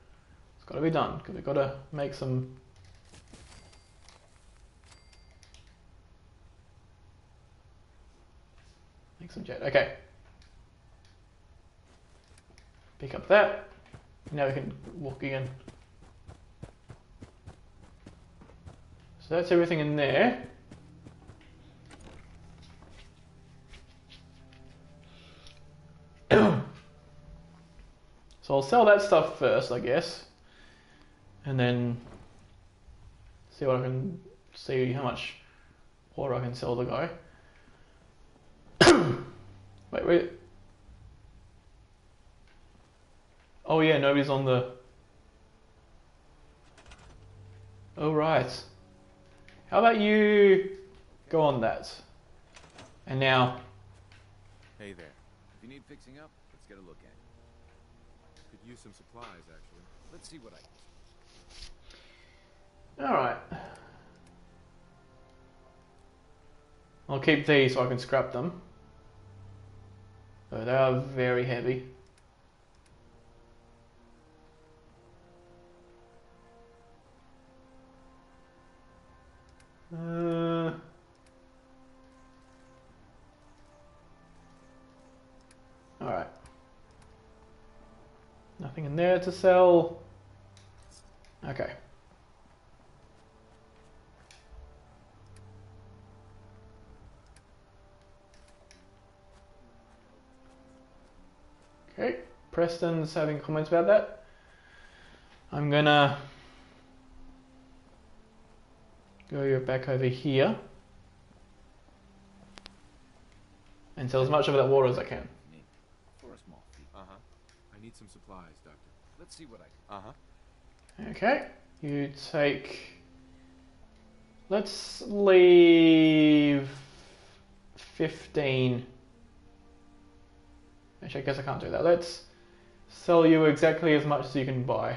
it's got to be done because we've got to make some jet. Okay. Pick up that. Now we can walk again. So that's everything in there. So I'll sell that stuff first, I guess. And then see what I can see how much water I can sell the guy. Wait. Oh yeah, nobody's on the... Oh right. How about you go on that? And now... Hey there. If you need fixing up, let's get a look at it. Could use some supplies, actually. Let's see what I can. Alright. I'll keep these so I can scrap them. So they are very heavy. Alright. Nothing in there to sell. Okay. Okay, Preston's having comments about that. I'm gonna go back over here and sell as much of that water as I can. Me. For a small fee. Uh-huh. I need some supplies, Doctor. Let's see what I can. Uh-huh. Okay, you take... Let's leave 15. Actually, I guess I can't do that. Let's sell you exactly as much as you can buy.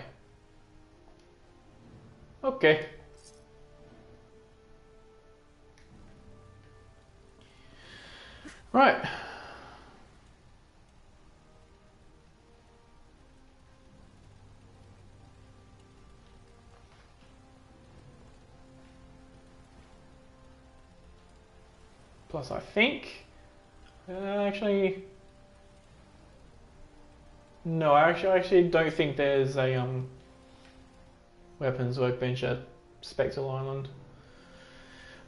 Okay. Right. Plus, I think... actually... No, I actually don't think there's a weapons workbench at Spectral Island.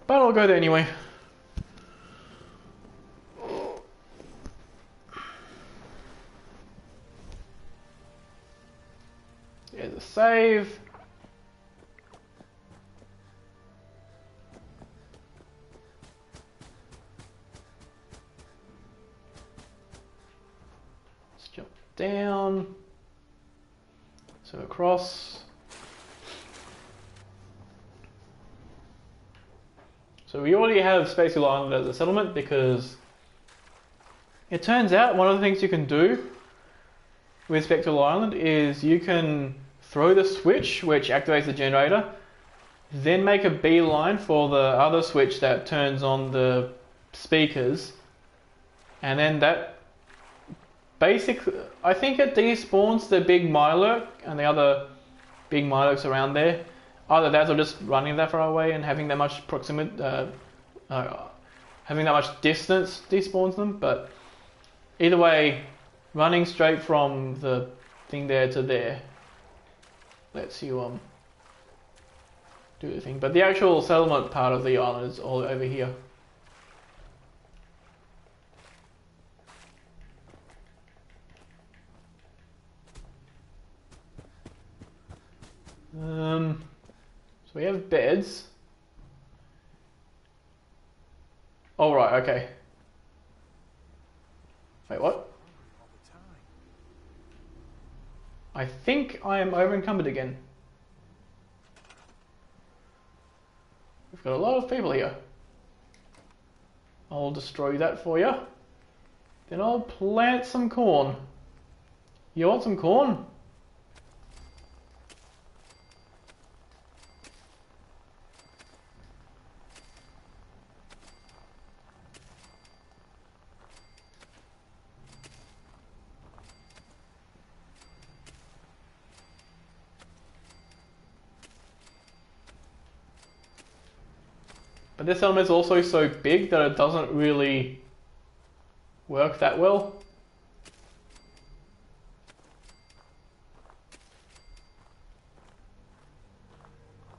But I'll go there anyway. There's a save. Let's jump down. So across. So we already have Spacey Island as a settlement because it turns out one of the things you can do with Spectral Island is you can throw the switch which activates the generator, then make a beeline for the other switch that turns on the speakers, and then that basically, I think it despawns the big Mirelurk and the other big Mirelurks around there. Either that or just running that far away and having that much proximity, having that much distance despawns them. But either way, running straight from the thing there to there lets you do the thing. But the actual settlement part of the island is all over here. So we have beds. Oh right, okay. Wait, what? I think I am over encumbered again. We've got a lot of people here. I'll destroy that for you. Then I'll plant some corn. You want some corn? But this element is also so big that it doesn't really work that well.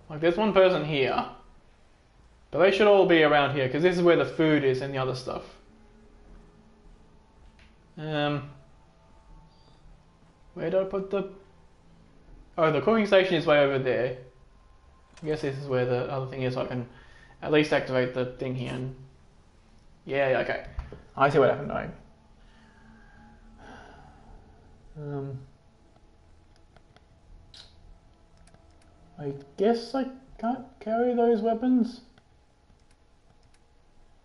Like there's one person here, but they should all be around here because this is where the food is and the other stuff. Where do I put the... Oh, the cooking station is way over there. I guess this is where the other thing is, so I can at least activate the thing here. And yeah, okay. I see what happened. I guess I can't carry those weapons.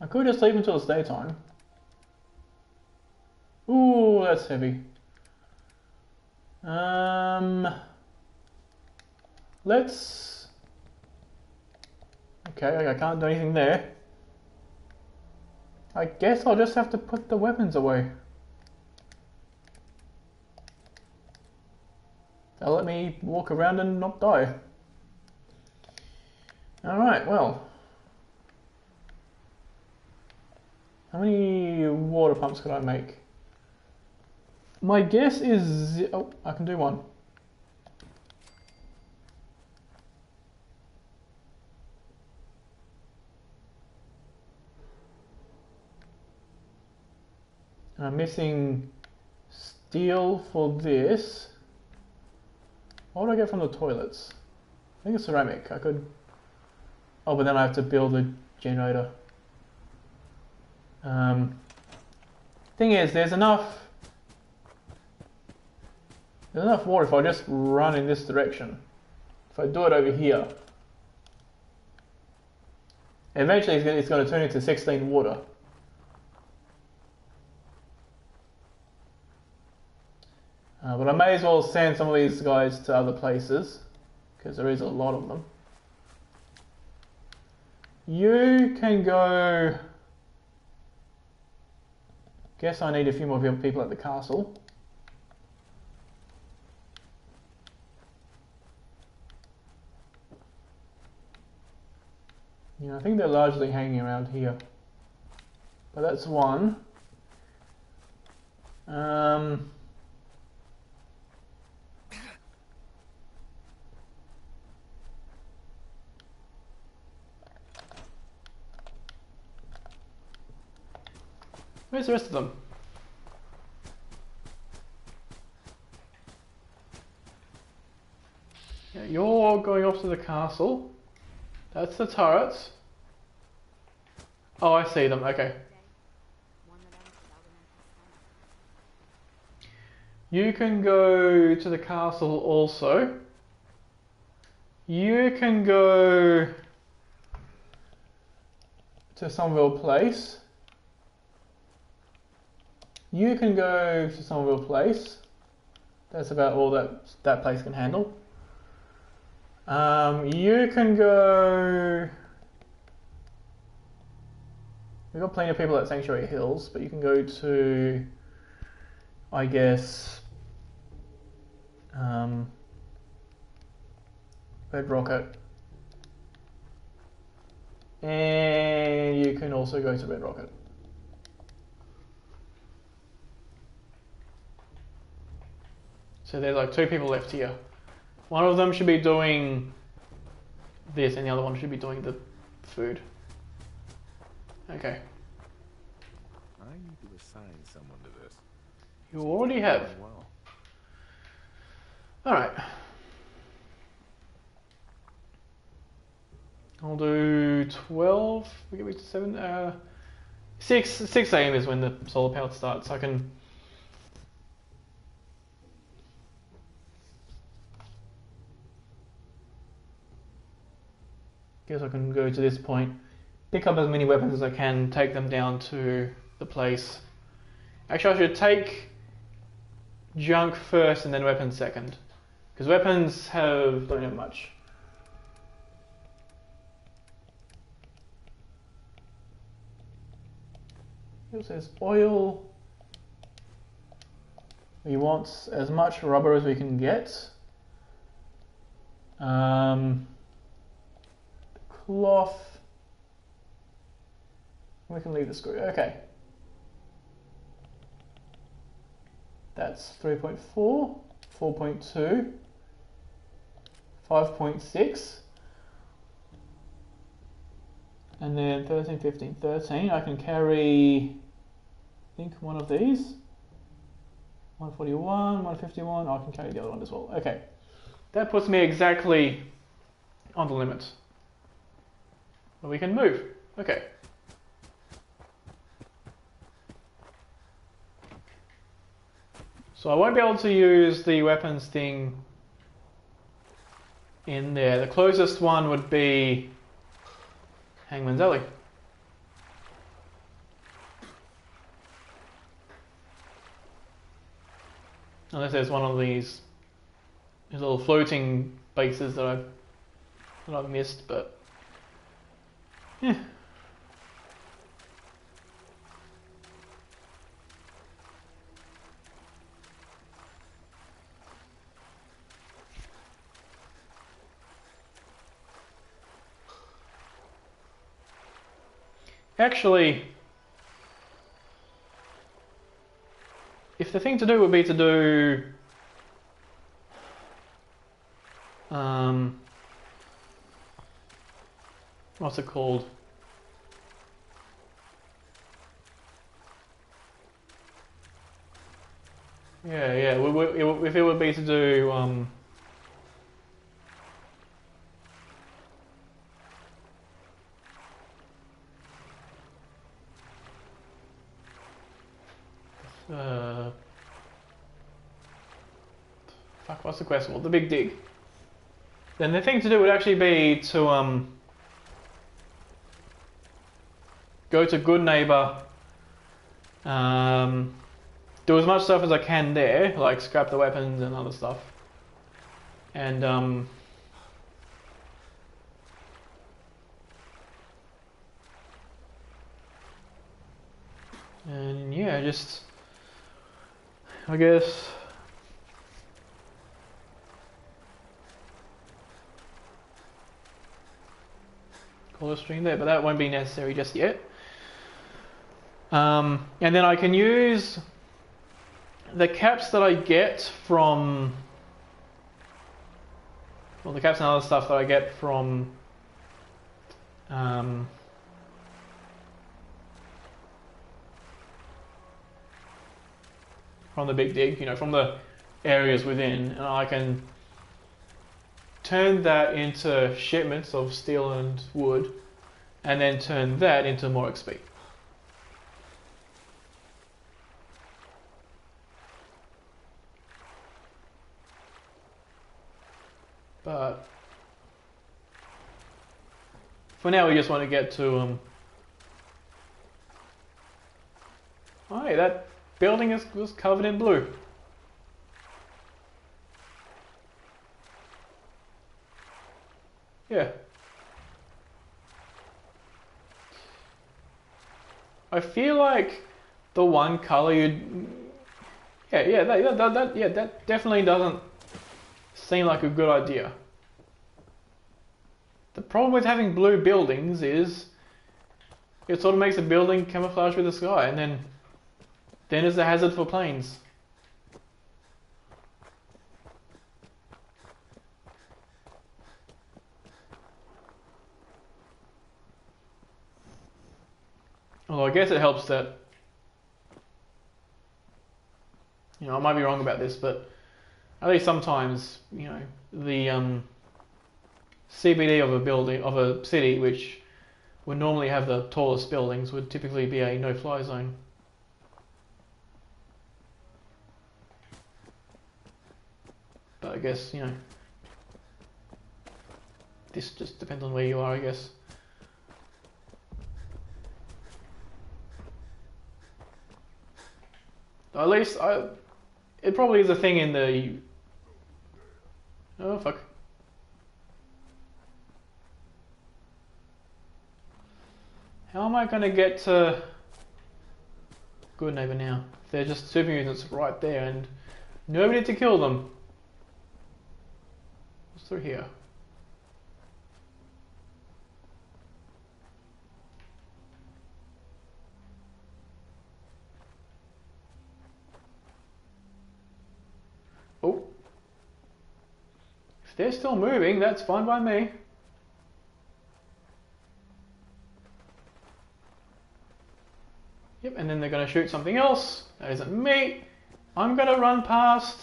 I could just leave until it's daytime. Ooh, that's heavy. Let's... Okay, I can't do anything there. I guess I'll just have to put the weapons away. They'll let me walk around and not die. Alright, well. How many water pumps could I make? My guess is... Oh, I can do one. I'm missing steel for this. What would I get from the toilets? I think it's ceramic. I could... Oh, but then I have to build a generator. Thing is, there's enough water if I just run in this direction. If I do it over here, eventually it's going to turn into 16 water. But I may as well send some of these guys to other places, because there is a lot of them. You can go... Guess I need a few more people at the castle. Yeah, I think they're largely hanging around here. But that's one. Where's the rest of them? Yeah, you're going off to the castle. That's the turrets. Oh, I see them. Okay. You can go to the castle also. You can go to Somerville Place. You can go to Somerville Place. That's about all that place can handle. You can go... We've got plenty of people at Sanctuary Hills, but you can go to, I guess, Red Rocket. And you can also go to Red Rocket. So there's like 2 people left here. One of them should be doing this and the other one should be doing the food. Okay. I need to assign someone to this. You already have. Well. Alright. I'll do 12. We get to 7. 6 a.m. is when the solar power starts. I can... Guess I can go to this point, pick up as many weapons as I can, take them down to the place. Actually, I should take junk first and then weapons second, because weapons don't have much. It says oil. We want as much rubber as we can get. Cloth. We can leave the screw. Okay. That's 3.4, 4.2, 5.6, and then 13, 15, 13. I can carry, I think, one of these. 141, 151. I can carry the other one as well. Okay. That puts me exactly on the limit. But we can move. Okay. So I won't be able to use the weapons thing in there. The closest one would be Hangman's Alley. Unless there's one of these little floating bases that I've missed, but yeah. Actually, if the thing to do would be to do what's it called? Yeah. If it would be to do fuck, what's the quest called? The Big Dig. Then the thing to do would actually be to go to Good Neighbor, do as much stuff as I can there, like scrap the weapons and other stuff, and yeah, just I guess call a stream there, but that won't be necessary just yet. And then I can use the caps that I get from, well, the caps and other stuff that I get from from the Big Dig, you know, from the areas within, and I can turn that into shipments of steel and wood, and then turn that into more XP. But for now, we just want to get to oh, hey, that building was covered in blue. Yeah. I feel like the one color you'd... that definitely doesn't seem like a good idea. The problem with having blue buildings is it sort of makes a building camouflage with the sky, and then it's a hazard for planes. Although I guess it helps that, you know, I might be wrong about this, but at least sometimes, you know, the CBD of a building, of a city, which would normally have the tallest buildings, would typically be a no-fly zone. But I guess, you know, this just depends on where you are, I guess. At least it probably is a thing in the... Oh, fuck. How am I going to get to Good Neighbor now? They're just super mutants right there and nobody to kill them. What's through here? Oh. If they're still moving, that's fine by me. Yep, and then they're going to shoot something else. That isn't me. I'm going to run past.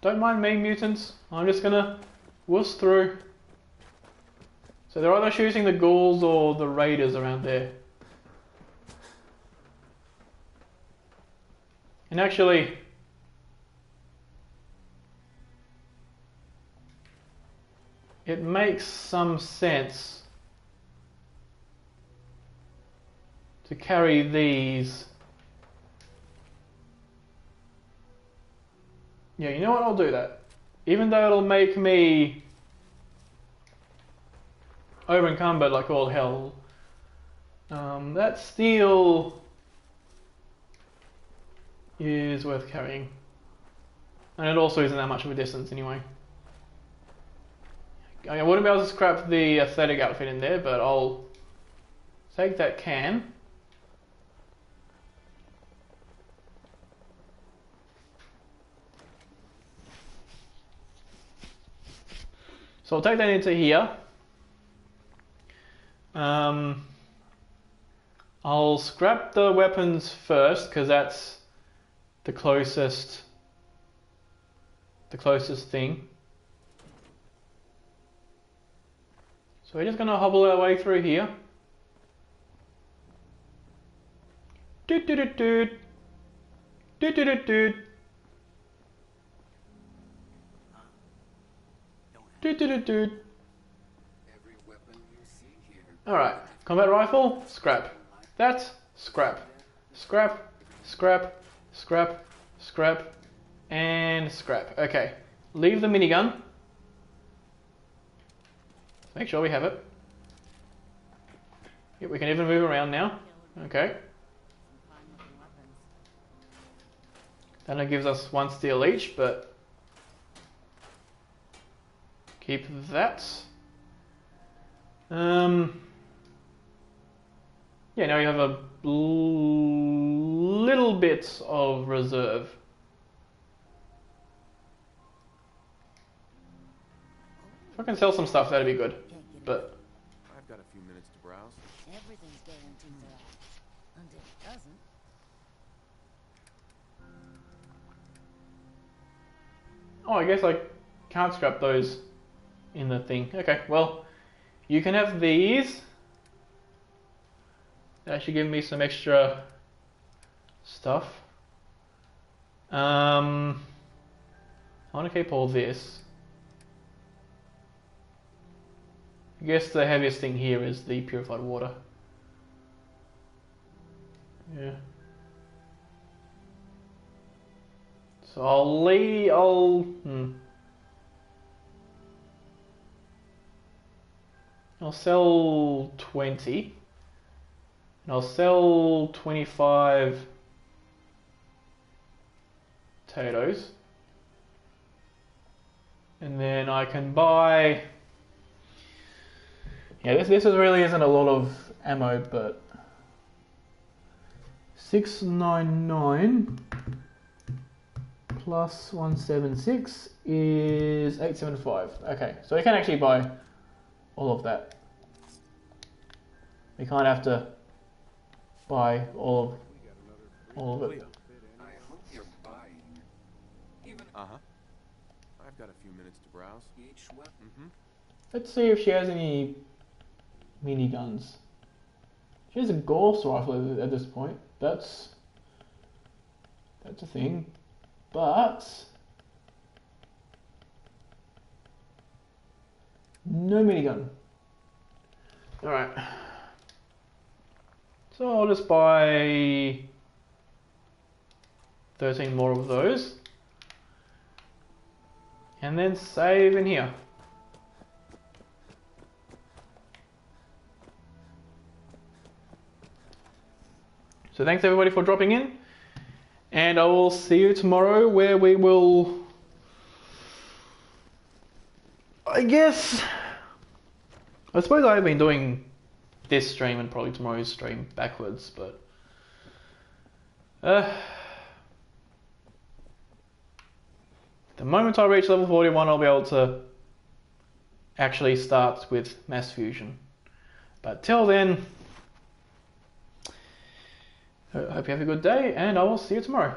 Don't mind me, mutants. I'm just going to wuss through. So they're either shooting the ghouls or the raiders around there. And actually... it makes some sense to carry these. Yeah, you know what? I'll do that. Even though it'll make me over-encumbered like all hell, that steel is worth carrying. And it also isn't that much of a distance anyway. I wouldn't be able to scrap the aesthetic outfit in there, but I'll take that can. So I'll take that into here. I'll scrap the weapons first, because that's the closest thing. So we're just gonna hobble our way through here. Doot doot doot doot. Doot doot doot doot. Doot doot doot doot. Alright, combat rifle, scrap. That, scrap. Scrap, scrap, scrap, scrap, and scrap. Okay, leave the minigun. Make sure we have it. Yep, we can even move around now. Okay. That only gives us 1 steel each, but keep that. Yeah, now you have a little bit of reserve. If I can sell some stuff, that'd be good. But I've got a few minutes to browse. Everything's guaranteed to last. Until it doesn't. oh, I guess I can't scrap those in the thing. Okay, well, you can have these. That should give me some extra stuff. I want to keep all this. I guess the heaviest thing here is the purified water. Yeah. So I'll sell 20. And I'll sell 25 potatoes. And then I can buy... Yeah, this really isn't a lot of ammo, but... 699 plus 176 is 875. Okay, so we can actually buy all of that. We can't have to buy all of it. Uh-huh. I've got a few minutes to browse. Mm-hmm. Let's see if she has any miniguns. She has a Gauss rifle at this point. That's a thing. But no minigun. Alright. So I'll just buy 13 more of those. And then save in here. So thanks everybody for dropping in. And I will see you tomorrow where we will... I suppose I've been doing this stream and probably tomorrow's stream backwards, but the moment I reach level 41, I'll be able to actually start with mass fusion. But till then, I hope you have a good day, and I will see you tomorrow.